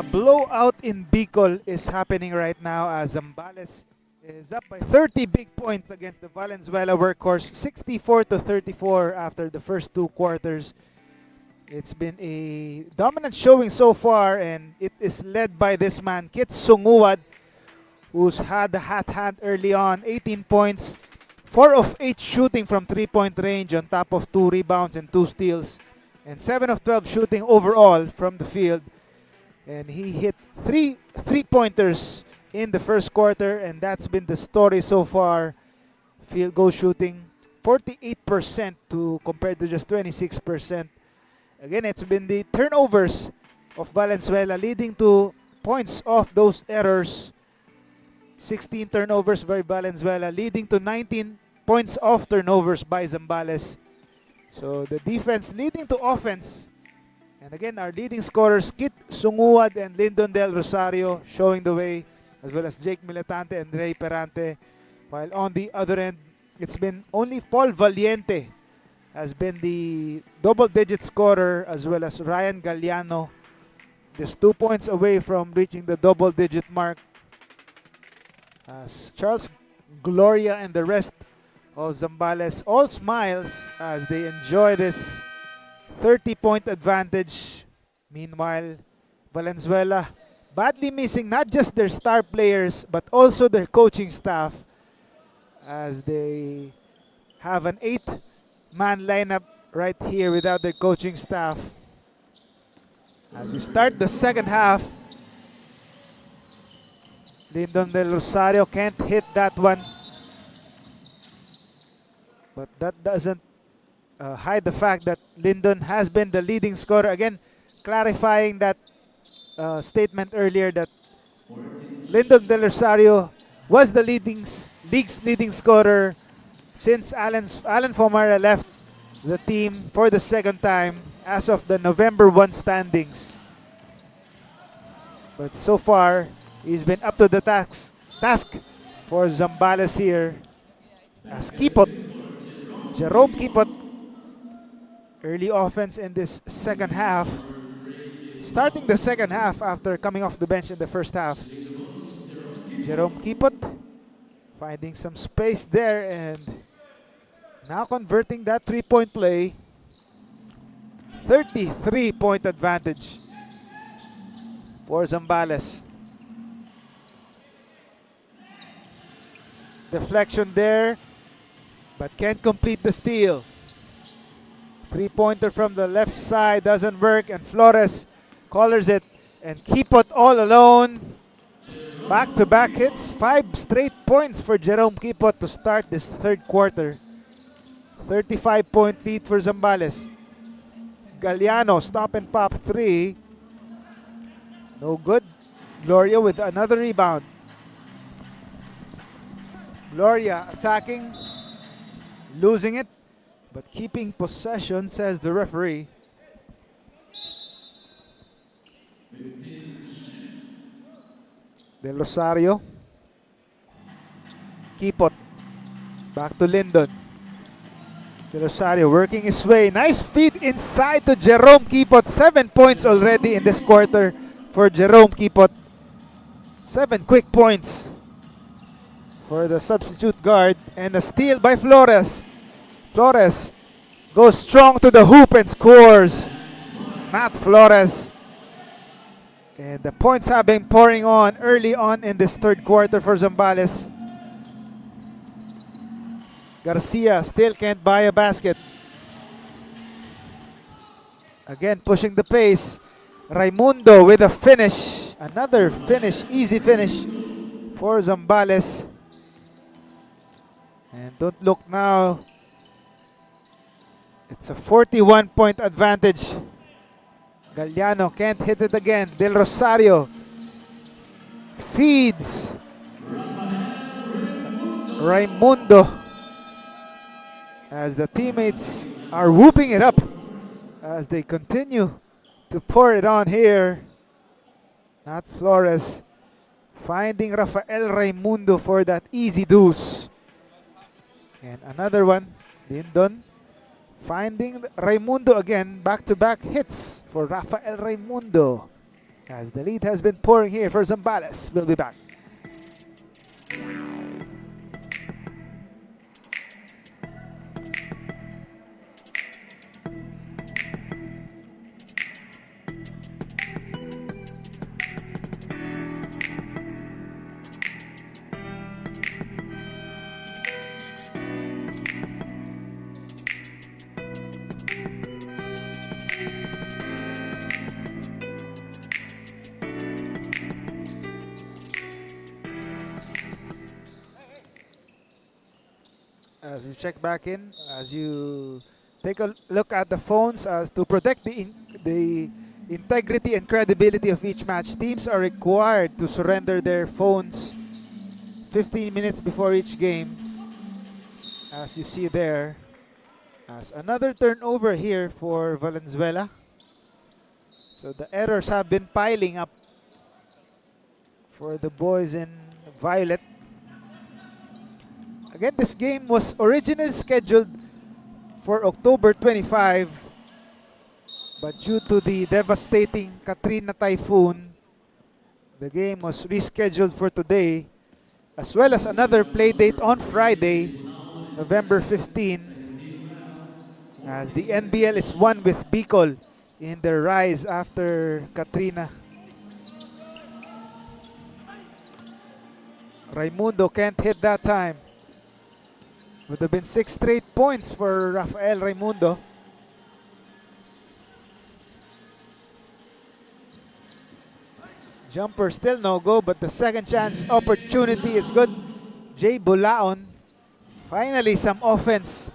[SPEAKER 1] blowout in Bicol is happening right now as Zambales is up by 30 big points against the Valenzuela workhorse, 64-34 after the first 2 quarters. It's been a dominant showing so far, and it is led by this man, Kit Sunguad, who's had the hot hand early on, 18 points, 4 of 8 shooting from 3-point range on top of 2 rebounds and 2 steals, and 7 of 12 shooting overall from the field. And he hit 3 3-pointers in the first quarter, and that's been the story so far. Field goal shooting 48% to compared to just 26%. Again, it's been the turnovers of Valenzuela leading to points off those errors. 16 turnovers by Valenzuela leading to 19 points off turnovers by Zambales. So the defense leading to offense. And again, our leading scorers, Kit Sunguad and Lyndon Del Rosario, showing the way, as well as Jake Militante and Ray Perante. While on the other end, it's been only Paul Valiente has been the double-digit scorer, as well as Ryan Galliano, just 2 points away from reaching the double-digit mark. As Charles Gloria and the rest of Zambales all smiles as they enjoy this 30-point advantage. Meanwhile, Valenzuela badly missing not just their star players but also their coaching staff, as they have an 8-man lineup right here without their coaching staff. As we start the second half, Lyndon Del Rosario can't hit that one, but that doesn't hide the fact that Lyndon has been the leading scorer. Again, clarifying that statement earlier that Lyndon Del Rosario was the league's leading scorer since Alan Fomara left the team for the second time as of the November 1 standings. But so far, he's been up to the task for Zambales here. As Jerome Kipot, early offense in this second half. Starting the second half after coming off the bench in the first half. Jerome Kipot finding some space there and now converting that 3-point play. 33-point advantage for Zambales. Deflection there, but can't complete the steal. 3-pointer from the left side doesn't work, and Flores collars it, and Kipot all alone. Back-to-back hits, 5 straight points for Jerome Kipot to start this third quarter. 35-point lead for Zambales. Galliano, stop and pop 3. No good. Gloria with another rebound. Gloria attacking, losing it, but keeping possession, says the referee. Del Rosario. Kipot. Back to Lyndon. Del Rosario working his way. Nice feed inside to Jerome Kipot. 7 points already in this quarter for Jerome Kipot. 7 quick points for the substitute guard. And a steal by Flores. Flores goes strong to the hoop and scores. Matt Flores. And the points have been pouring on early on in this third quarter for Zambales. Garcia still can't buy a basket. Again, pushing the pace. Raimundo with a finish. Another finish, easy finish for Zambales. And don't look now. It's a 41-point advantage. Galliano can't hit it again. Del Rosario feeds Raimundo as the teammates are whooping it up as they continue to pour it on here. Not Flores finding Rafael Raimundo for that easy deuce. And another one, Lyndon finding Raimundo again. Back-to-back hits for Rafael Raimundo. as the lead has been pouring here for Zambales. We'll be back. As you check back in, as you take a look at the phones, as to protect the integrity and credibility of each match, teams are required to surrender their phones 15 minutes before each game. As you see there, as another turnover here for Valenzuela. So the errors have been piling up for the boys in violet. Again, this game was originally scheduled for October 25, but due to the devastating Katrina typhoon, the game was rescheduled for today, as well as another play date on Friday, November 15, as the NBL is one with Bicol in their rise after Katrina. Raimundo can't hit that time. Would have been 6 straight points for Rafael Raimundo. Jumper still no go, but the second chance opportunity is good. Jay Bulaon. Finally some offense.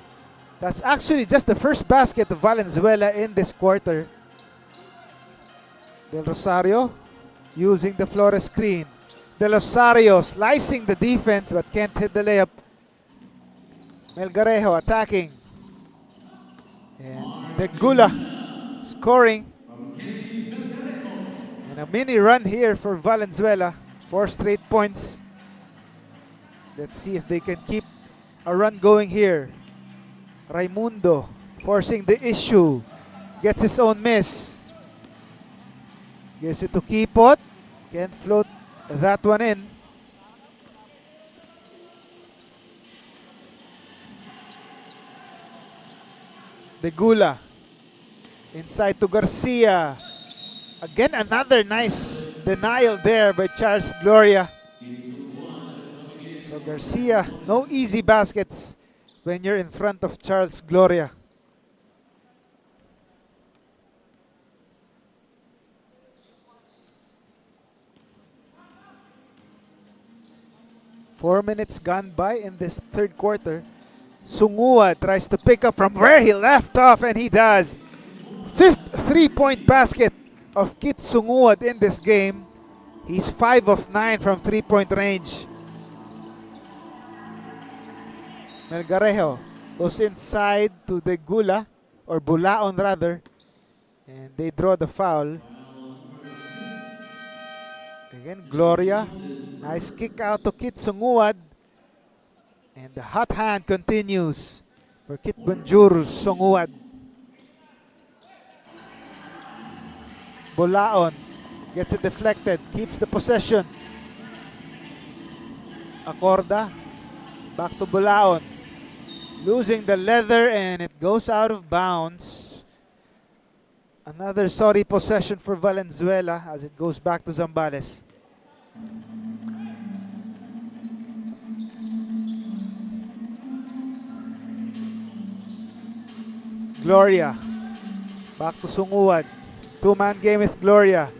[SPEAKER 1] That's actually just the first basket of Valenzuela in this quarter. Del Rosario using the Flores screen. Del Rosario slicing the defense but can't hit the layup. Melgarejo attacking. And Degula scoring. And a mini run here for Valenzuela. 4 straight points. Let's see if they can keep a run going here. Raimundo forcing the issue. Gets his own miss. Gives it to Kipot. Can't float that one in. Degula inside to Garcia. Again, another nice denial there by Charles Gloria. So Garcia, no easy baskets when you're in front of Charles Gloria. Four minutes gone by in this third quarter. Sungua tries to pick up from where he left off, and he does. 5th 3-point basket of Kit Sungua in this game. He's 5 of 9 from 3-point range. Melgarejo goes inside to the Gula, or Bulaon rather, and they draw the foul. Again, Gloria. Nice kick out to Kit Sungua. And the hot hand continues for Kit Bonjour Sungua. Bulaon gets it deflected, keeps the possession. Acorda, back to Bulaon. Losing the leather, and it goes out of bounds. Another sorry possession for Valenzuela as it goes back to Zambales. Gloria, back to Sungua. 2-man game with Gloria.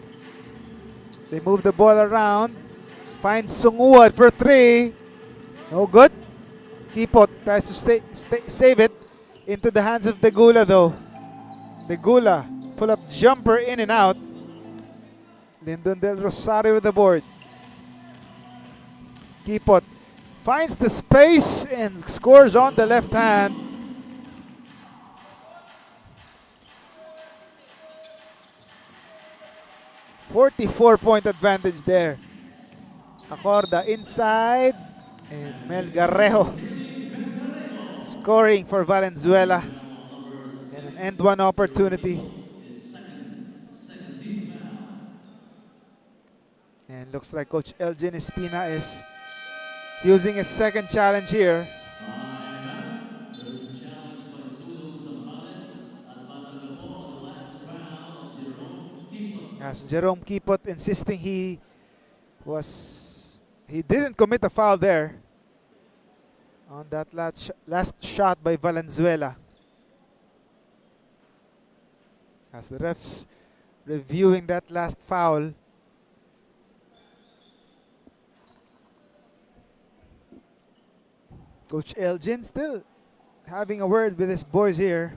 [SPEAKER 1] They move the ball around. Finds Sungua for 3. No good. Kipot tries to save it into the hands of Degula though. Degula, pull up jumper in and out. Lyndon Del Rosario with the board. Kipot finds the space and scores on the left hand. .44 advantage there. Acorda inside, and Melgarejo scoring for Valenzuela, and an end one opportunity. Looks like Coach Elgin Espina is using his second challenge here. As Jerome Kipot insisting he didn't commit a foul there on that last shot by Valenzuela. As the refs reviewing that last foul. Coach Elgin still having a word with his boys here.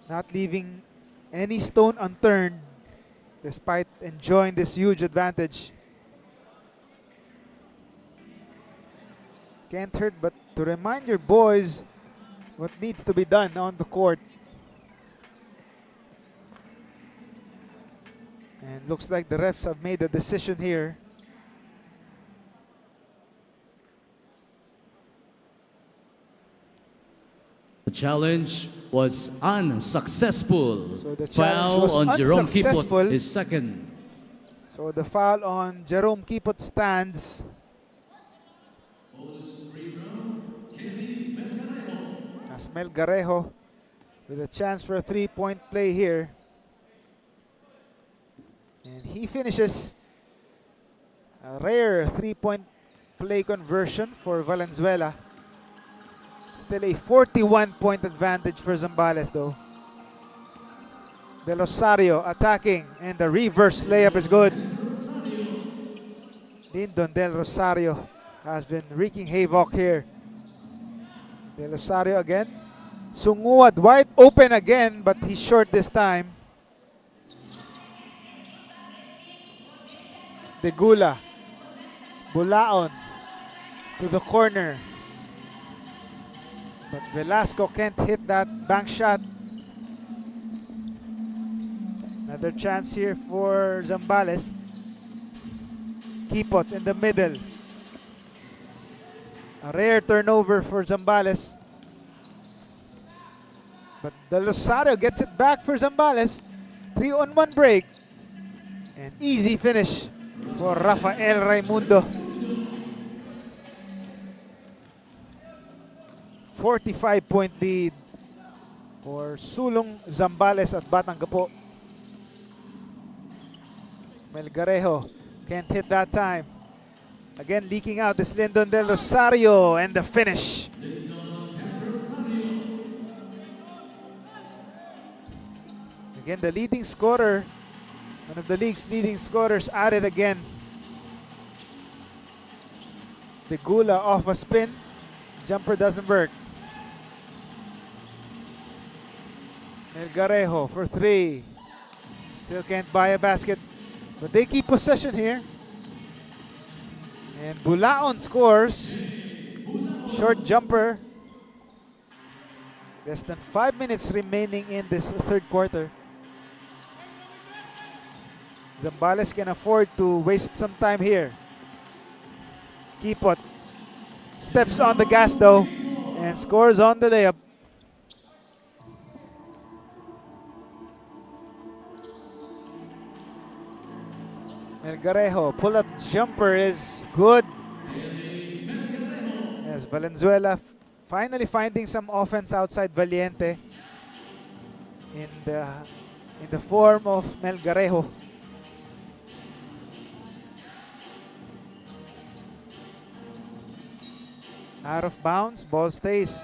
[SPEAKER 1] Not leaving any stone unturned despite enjoying this huge advantage. Can't hurt but to remind your boys what needs to be done on the court. And looks like the refs have made a decision here.
[SPEAKER 2] The challenge was unsuccessful.
[SPEAKER 1] So the challenge
[SPEAKER 2] Foul
[SPEAKER 1] was
[SPEAKER 2] on Jerome
[SPEAKER 1] unsuccessful.
[SPEAKER 2] Kipot is second.
[SPEAKER 1] So the foul on Jerome Kipot stands. As Melgarejo with a chance for a three-point play here. And he finishes a rare three-point play conversion for Valenzuela. Still a 41-point advantage for Zambales though. Del Rosario attacking and the reverse layup is good. Lindon Del Rosario has been wreaking havoc here. Del Rosario again. Sunguad wide open again but he's short this time. Degula. Bulaon to the corner. But Velasco can't hit that bank shot. Another chance here for Zambales. Kipot in the middle. A rare turnover for Zambales. But Del Rosario gets it back for Zambales. 3-on-1 break. And easy finish for Rafael Raimundo. 45-point lead for Sulong Zambales at Batanggapo. Melgarejo can't hit that time. Again leaking out is Lindon Del Rosario and the finish. Again the leading scorer, one of the league's leading scorers added again. Degula off a spin. Jumper doesn't work. Melgarejo for three. Still can't buy a basket. But they keep possession here. And Bulaon scores. Short jumper. Less than 5 minutes remaining in this third quarter. Zambales can afford to waste some time here. Kipot steps on the gas though and scores on the layup. Melgarejo pull-up jumper is good. Yes, Valenzuela finally finding some offense outside Valiente in the form of Melgarejo. Out of bounds, ball stays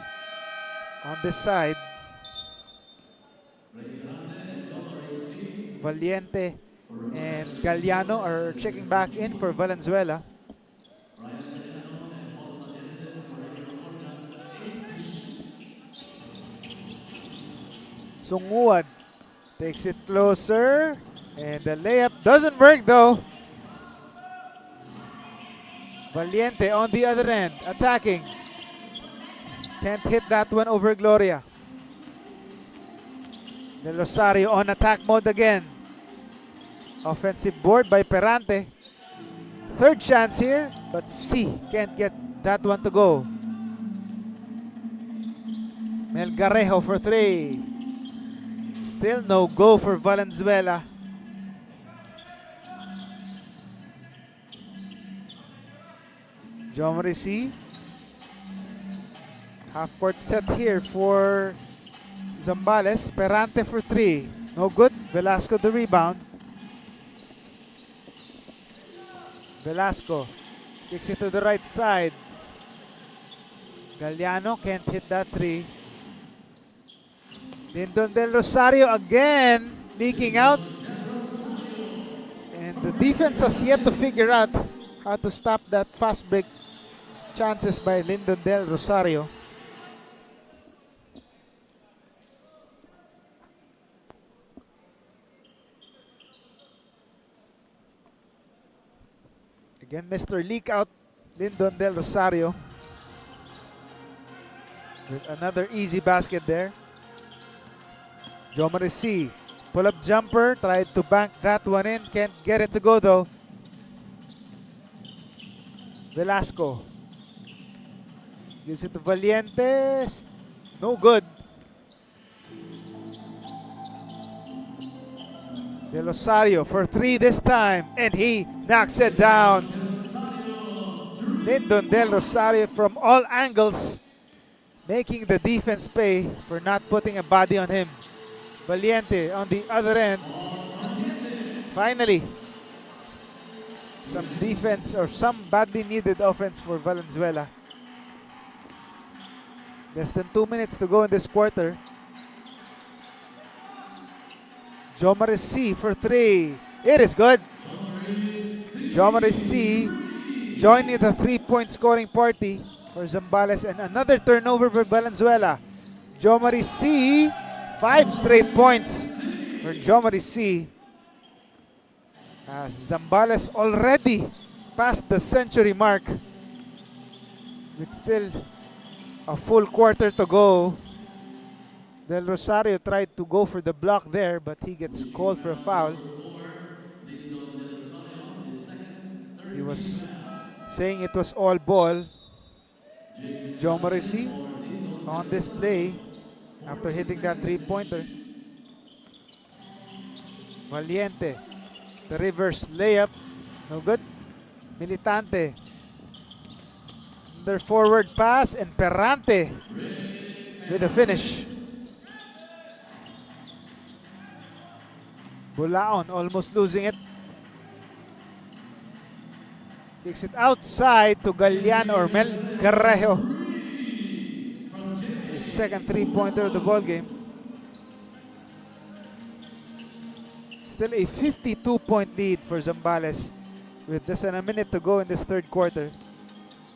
[SPEAKER 1] on this side. Valiente and Galliano are checking back in for Valenzuela. Sunguad takes it closer and the layup doesn't work though. Valiente on the other end, attacking. Can't hit that one over Gloria. Del Rosario on attack mode again. Offensive board by Perante. Third chance here, but C can't get that one to go. Melgarejo for three. Still no go for Valenzuela. Jomrisi. Half court set here for Zambales. Perante for 3. No good. Velasco the rebound. Velasco kicks it to the right side. Galliano can't hit that 3. Lyndon Del Rosario again leaking out. And the defense has yet to figure out how to stop that fast break chances by Lyndon Del Rosario. Again, Mr. Leak out, Lyndon Del Rosario. With another easy basket there. Jomrisi, pull-up jumper, tried to bank that one in. Can't get it to go though. Velasco. Gives it to Valientes. No good. Del Rosario for 3 this time. And he knocks it down. Lyndon Del Rosario from all angles, making the defense pay for not putting a body on him. Valiente on the other end. Finally, some defense or some badly needed offense for Valenzuela. Less than 2 minutes to go in this quarter. Jomrisi for 3. It is good. Jomrisi joining the 3-point scoring party for Zambales, and another turnover for Valenzuela. Jomrisi, 5 straight points for Jomrisi. As Zambales already past the century mark with still a full quarter to go. Del Rosario tried to go for the block there, but he gets called for a foul. He was saying it was all ball. Jomrisi on this play after hitting that 3-pointer. Valiente, the reverse layup, no good. Militante, their forward pass, and Perante with the finish. Bulaon almost losing it. Kicks it outside to Galliano or Mel Garrejo. His second 3-pointer of the ball game. Still a 52-point lead for Zambales with less than a minute to go in this third quarter.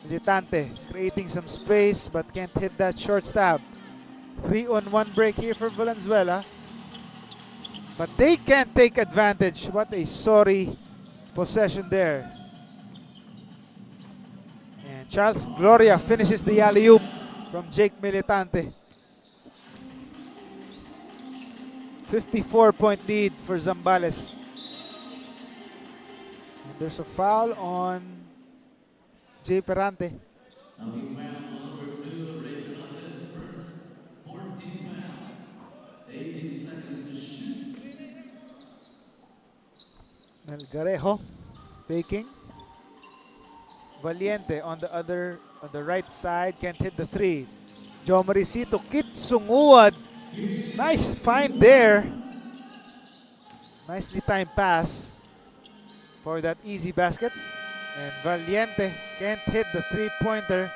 [SPEAKER 1] Militante creating some space but can't hit that short stab. 3-on-1 break here for Valenzuela. But they can't take advantage. What a sorry possession there. And Charles Gloria finishes the alley-oop from Jake Militante. 54-point lead for Zambales. And there's a foul on Jay Perante. Melgarejo faking. Valiente on the right side, can't hit the 3. Jomrisi to Kit Sunguad. Nice find there. Nicely timed pass for that easy basket. And Valiente can't hit the 3-pointer.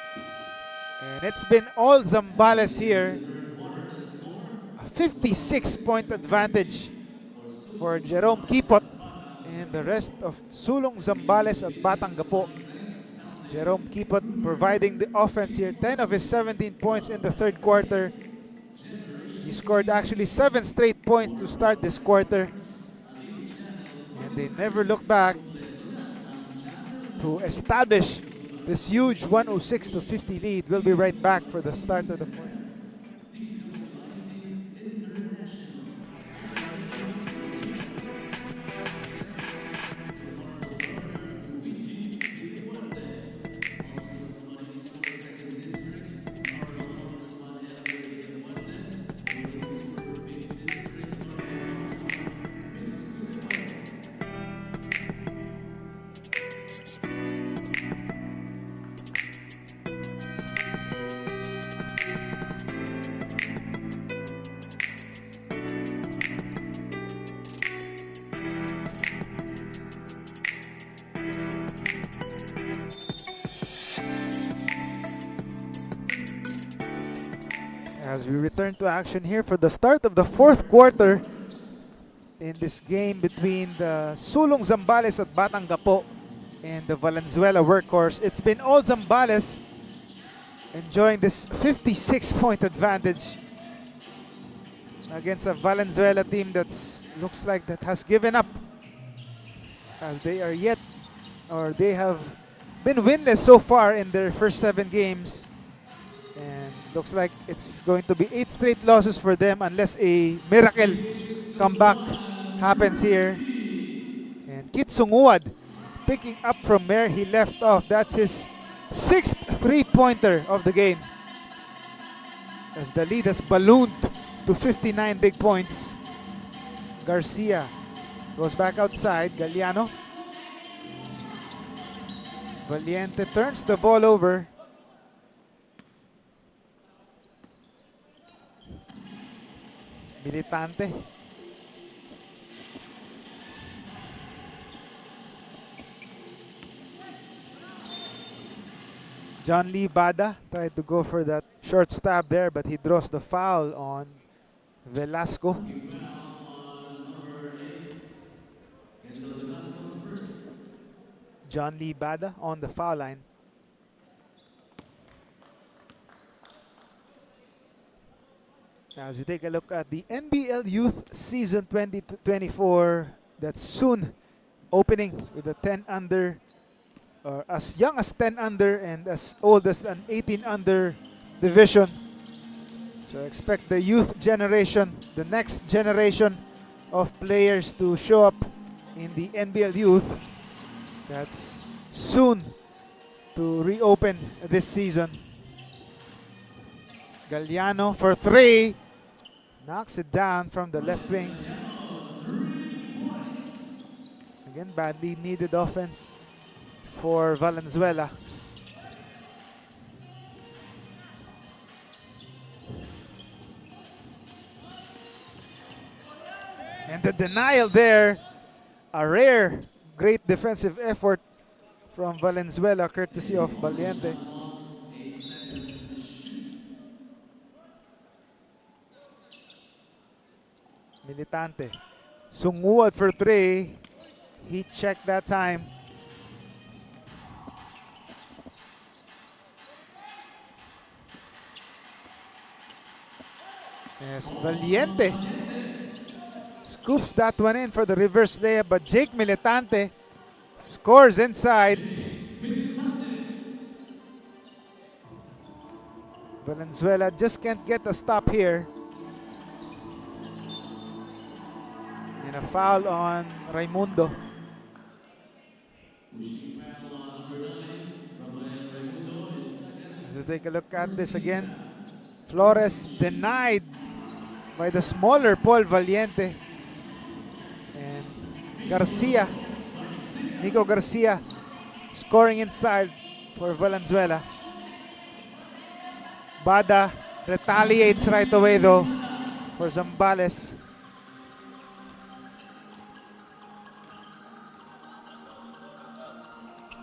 [SPEAKER 1] And it's been all Zambales here. A 56-point advantage for Jerome Kipot and the rest of Sulong Zambales at Batangapo. Jerome Kipot providing the offense here. 10 of his 17 points in the third quarter. He scored actually 7 straight points to start this quarter. And they never looked back to establish this huge 106-50 lead. We'll be right back for the start of the fourth. As we return to action here for the start of the fourth quarter in this game between the Sulong Zambales at Batangapo and the Valenzuela Workhorse. It's been all Zambales enjoying this 56-point advantage against a Valenzuela team that's looks like that has given up, as they have been winless so far in their first 7 games, and looks like it's going to be 8 straight losses for them unless a miracle comeback happens here. And Kit Sunguad picking up from where he left off. That's his 6th three-pointer of the game, as the lead has ballooned to 59 big points. Garcia goes back outside. Galliano. Valiente turns the ball over. Militante. John Lee Bada tried to go for that short stab there, but he draws the foul on Velasco. John Lee Bada on the foul line. As we take a look at the NBL Youth Season 2024, that's soon opening with a 10 under, or as young as 10 under and as old as an 18 under division. So expect the youth generation, the next generation of players to show up in the NBL Youth. That's soon to reopen this season. Galliano for 3. Knocks it down from the left wing. Again, badly needed offense for Valenzuela. And the denial there, a rare, great defensive effort from Valenzuela, courtesy of Valiente. Militante. Sunguad for 3. He checked that time. Yes, Valiente scoops that one in for the reverse layup, but Jake Militante scores inside. Valenzuela just can't get a stop here. And a foul on Raimundo. As we take a look at this again, Flores denied by the smaller Paul Valiente. And Garcia, Nico Garcia, scoring inside for Valenzuela. Bada retaliates right away though for Zambales.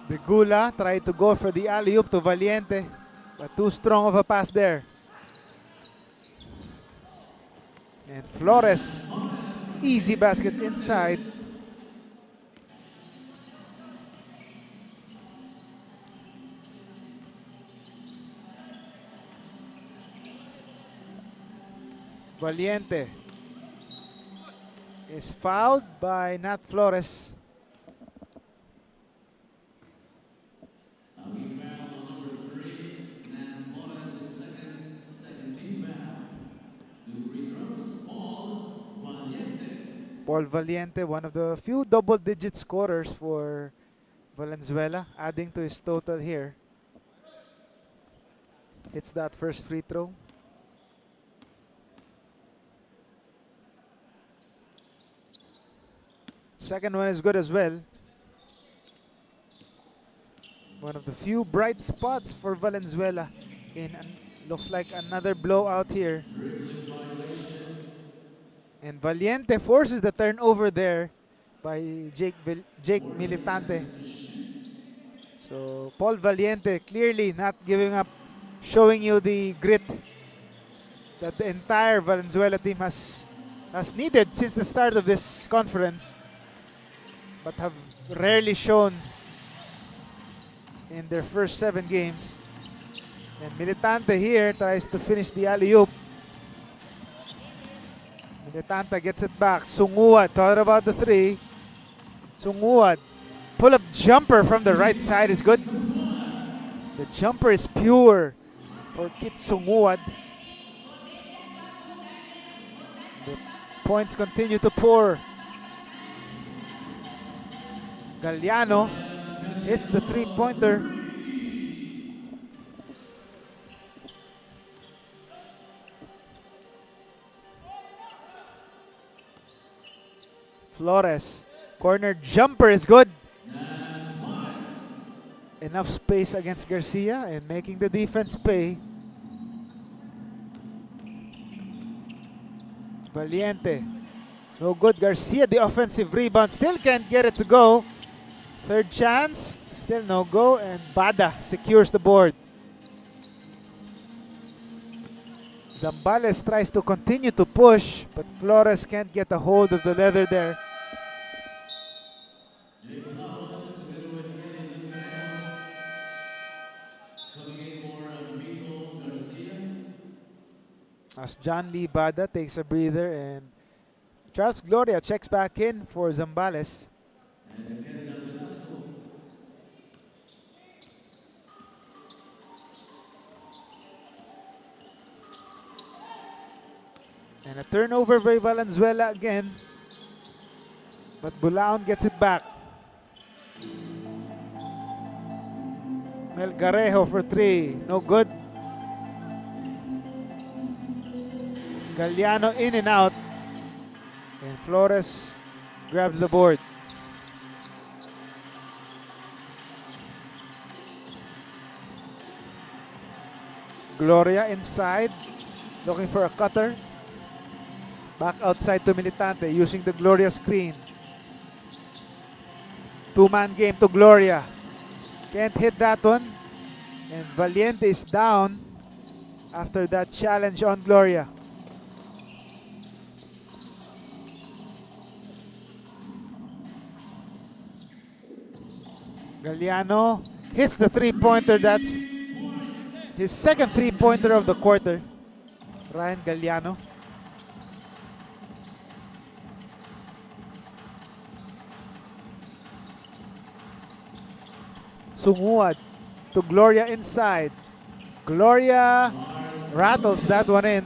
[SPEAKER 1] Begula tried to go for the alley-oop to Valiente, but too strong of a pass there. And Flores, easy basket inside. Valiente is fouled by Nat Flores. Paul Valiente, one of the few double-digit scorers for Valenzuela, adding to his total here. Hits that first free throw. Second one is good as well. One of the few bright spots for Valenzuela in looks like another blowout here. And Valiente forces the turnover there by Jake Militante. So Paul Valiente clearly not giving up, showing you the grit that the entire Valenzuela team has needed since the start of this conference, but have rarely shown in their first 7 games. And Militante here tries to finish the alley-oop. Militante gets it back. Sunguad thought about the 3. Sunguad, pull-up jumper from the right side is good. The jumper is pure for Kit Sunguad. The points continue to pour. Galliano hits the 3-pointer. Flores, corner jumper is good. Enough space against Garcia and making the defense pay. Valiente, no good. Garcia, the offensive rebound, still can't get it to go. Third chance, still no go, and Bada secures the board. Zambales tries to continue to push, but Flores can't get a hold of the leather there. As John Lee Bada takes a breather and Charles Gloria checks back in for Zambales. And a turnover by Valenzuela again. But Bulaon gets it back. Melgarejo for 3. No good. Galliano in and out. And Flores grabs the board. Gloria inside. Looking for a cutter. Back outside to Militante using the Gloria screen. 2-man game to Gloria. Can't hit that one. And Valiente is down after that challenge on Gloria. Galliano hits the 3-pointer. That's his second 3-pointer of the quarter. Ryan Galliano. Sunguad to Gloria inside. Gloria rattles that one in.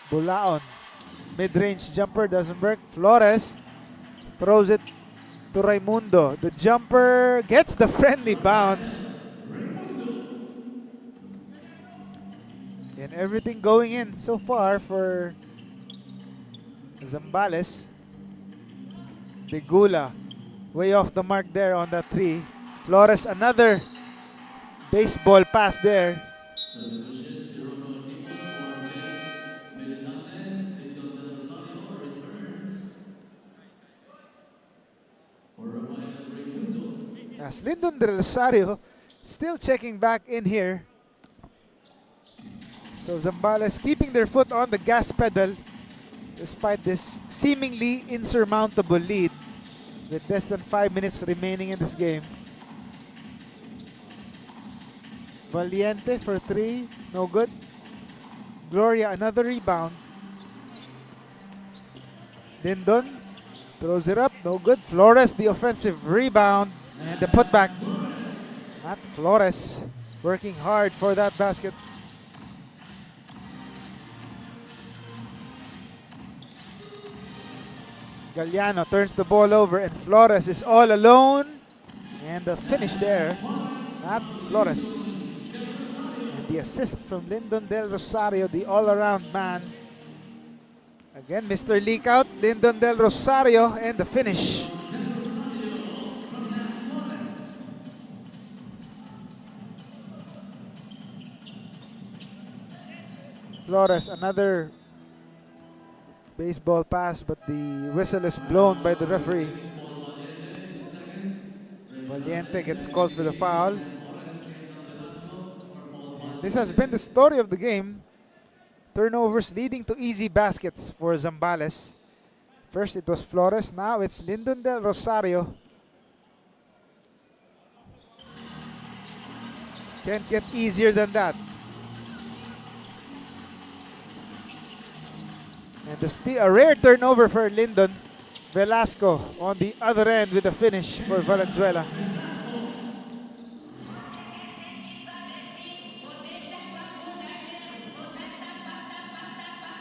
[SPEAKER 1] Bulaon. Mid-range jumper doesn't work. Flores throws it to Raimundo. The jumper gets the friendly bounce. And everything going in so far for Zambales. Begula way off the mark there on that 3. Flores, another baseball pass there. As Lyndon Del Rosario still checking back in here. So Zambales keeping their foot on the gas pedal despite this seemingly insurmountable lead with less than 5 minutes remaining in this game. Valiente for 3, no good. Gloria, another rebound. Lindon throws it up, no good. Flores, the offensive rebound and the putback. Matt Flores working hard for that basket. Galliano turns the ball over and Flores is all alone. And the finish there, Matt Flores. And the assist from Lyndon Del Rosario, the all-around man. Again, Mr. Leakout, Lyndon Del Rosario, and the finish. Flores, another baseball pass, but the whistle is blown by the referee. Valiente gets called for the foul. This has been the story of the game. Turnovers leading to easy baskets for Zambales. First it was Flores, now it's Lyndon Del Rosario. Can't get easier than that. And a rare turnover for Lyndon. Velasco on the other end with the finish for Valenzuela.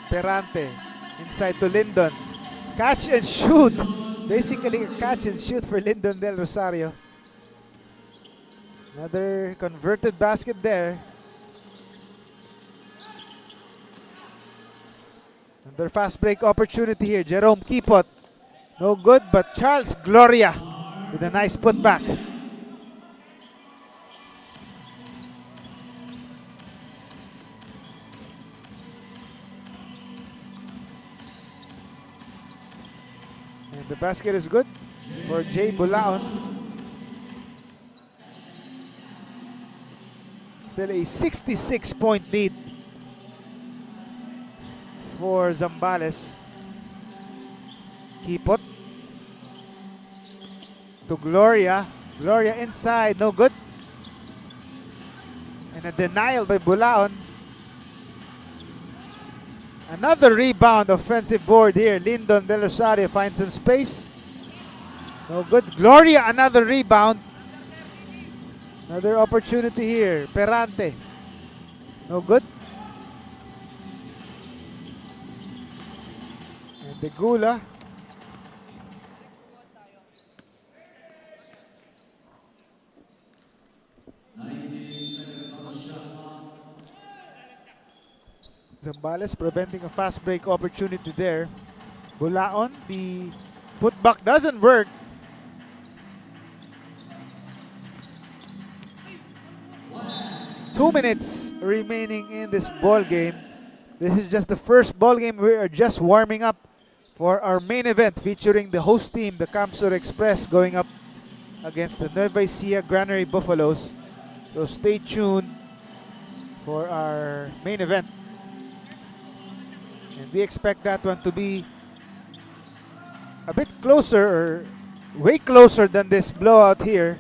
[SPEAKER 1] Perante inside to Lyndon. Catch and shoot. Basically a catch and shoot for Lyndon Del Rosario. Another converted basket there. Another fast break opportunity here. Jerome Kipot. No good, but Charles Gloria with a nice putback. And the basket is good for Jay Bulaon. Still a 66-point lead for Zambales. Kipot to Gloria. Gloria inside, no good. And a denial by Bulaon. Another rebound, offensive board here. Lyndon Del Rosario finds some space. No good. Gloria, another rebound. Another opportunity here. Perante. No good. And the Gula. Zambales preventing a fast break opportunity there. Bulaon, the putback doesn't work. Two minutes remaining in this ball game. This is just the first ball game. We are just warming up for our main event featuring the host team, the Camsur Express, going up against the Nueva Ecija Granary Buffaloes. So stay tuned for our main event. And we expect that one to be a bit closer, or way closer than this blowout here.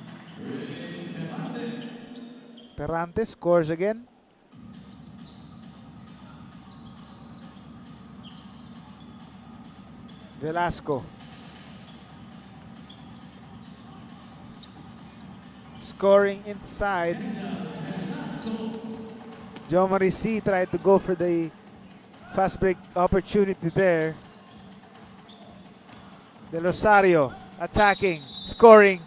[SPEAKER 1] Perante scores again. Velasco. Scoring inside. Jo Marisi tried to go for the fast break opportunity there. Del Rosario attacking, scoring.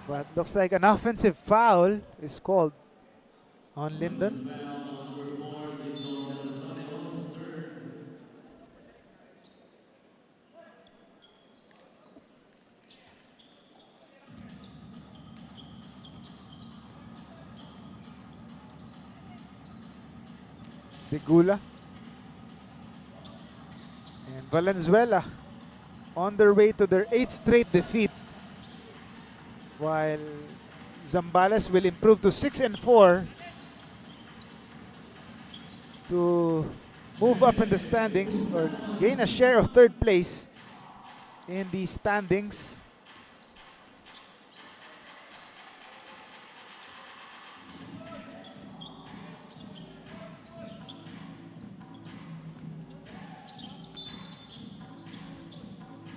[SPEAKER 1] But looks like an offensive foul is called on Lyndon. De Gula. And Valenzuela on their way to their 8th straight defeat, while Zambales will improve to 6-4 to move up in the standings, or gain a share of 3rd place in the standings.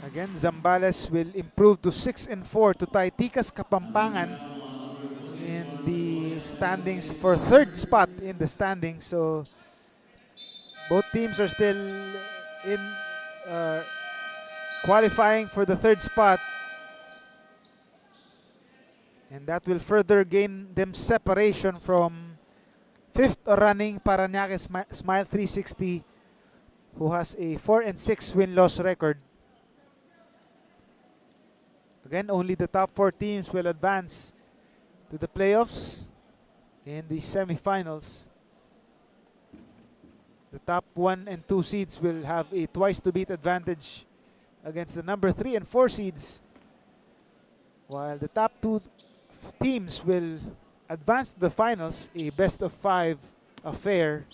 [SPEAKER 1] Again, Zambales will improve to 6-4 to tie Tikas Kapampangan in the standings for 3rd spot in the standings. So both teams are still in qualifying for the 3rd spot, and that will further gain them separation from 5th running Parañaque Smile 360, who has a 4-6 win-loss record. Again, only the top 4 teams will advance to the playoffs in the semifinals. The top 1 and 2 seeds will have a twice-to-beat advantage against the number 3 and 4 seeds, while the top 2 teams will advance to the finals, a best of 5 affair.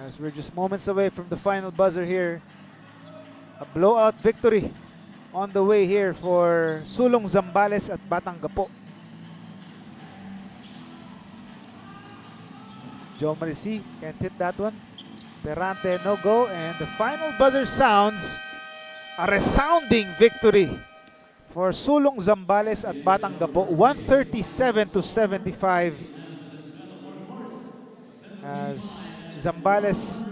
[SPEAKER 1] As we're just moments away from the final buzzer here. A blowout victory on the way here for Sulong Zambales at Batanggapo. Joe Marisi can't hit that one. Perante no go, and the final buzzer sounds. A resounding victory for Sulong Zambales at Batanggapo, 137-75. As Zambales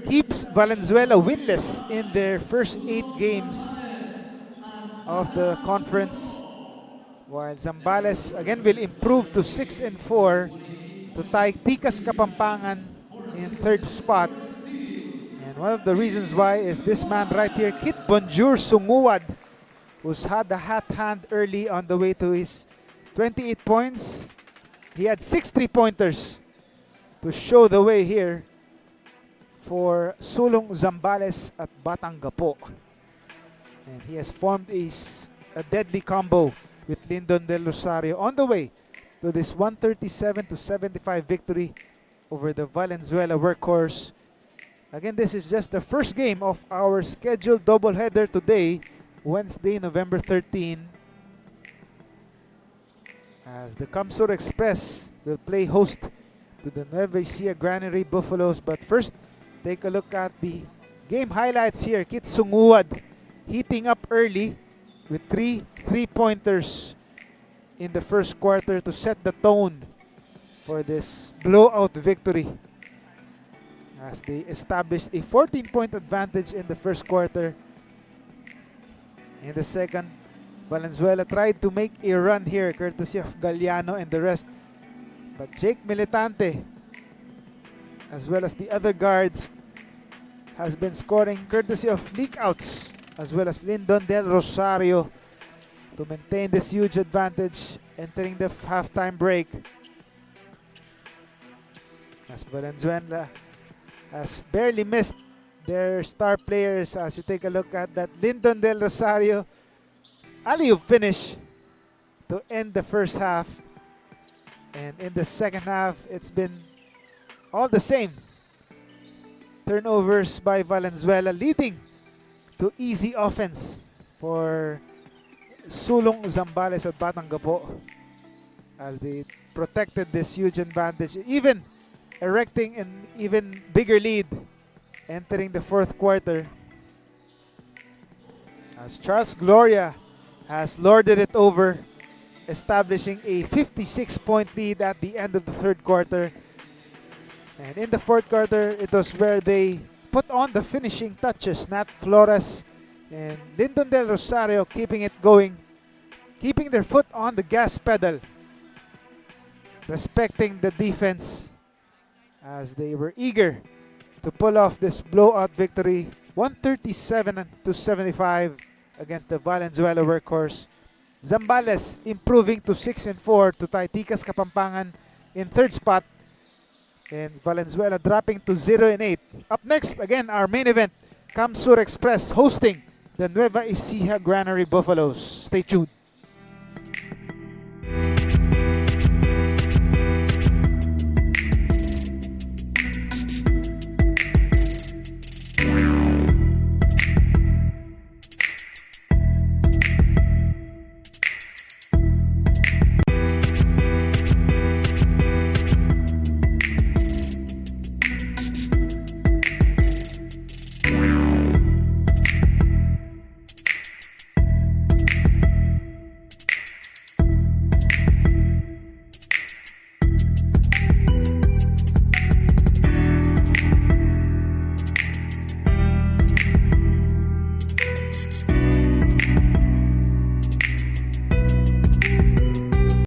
[SPEAKER 1] keeps Valenzuela winless in their first 8 games of the conference, while Zambales again will improve to 6-4 to tie Tikas Kapampangan in 3rd spot. And one of the reasons why is this man right here, Kit Bonjour Sunguad, who's had the hot hand early on the way to his 28 points. He had 6 3-pointers to show the way here for Sulong Zambales at Batanggapo. And he has formed a deadly combo with Lyndon Del Rosario on the way to this 137-75 victory over the Valenzuela workhorse. Again, this is just the first game of our scheduled doubleheader today, Wednesday, November 13. As the Kamsur Express will play host to the Nueva Ecija Granary Buffaloes. But first, take a look at the game highlights here. Kit Sunguad heating up early with 3 3-pointers in the first quarter to set the tone for this blowout victory, as they established a 14-point advantage in the first quarter. In the second, Valenzuela tried to make a run here courtesy of Galliano and the rest, but Jake Militante as well as the other guards has been scoring courtesy of leakouts as well as Lyndon Del Rosario to maintain this huge advantage entering the halftime break. As Valenzuela has barely missed their star players, as you take a look at that Lyndon Del Rosario alley-oop finish to end the first half. And in the second half, it's been all the same. Turnovers by Valenzuela leading to easy offense for Sulong Zambales at Batanggapo, as they protected this huge advantage, even erecting an even bigger lead entering the fourth quarter, as Charles Gloria has lorded it over, establishing a 56-point lead at the end of the third quarter. And in the fourth quarter, it was where they put on the finishing touches. Nat Flores and Lyndon Del Rosario keeping it going, keeping their foot on the gas pedal, respecting the defense, as they were eager to pull off this blowout victory, 137-75 against the Valenzuela workhorse. Zambales improving to 6-4 to tie Tikas Kapampangan in third spot, and Valenzuela dropping to 0-8. Up next, again, our main event, Kamsur Express hosting the Nueva Ecija Granary Buffaloes. Stay tuned.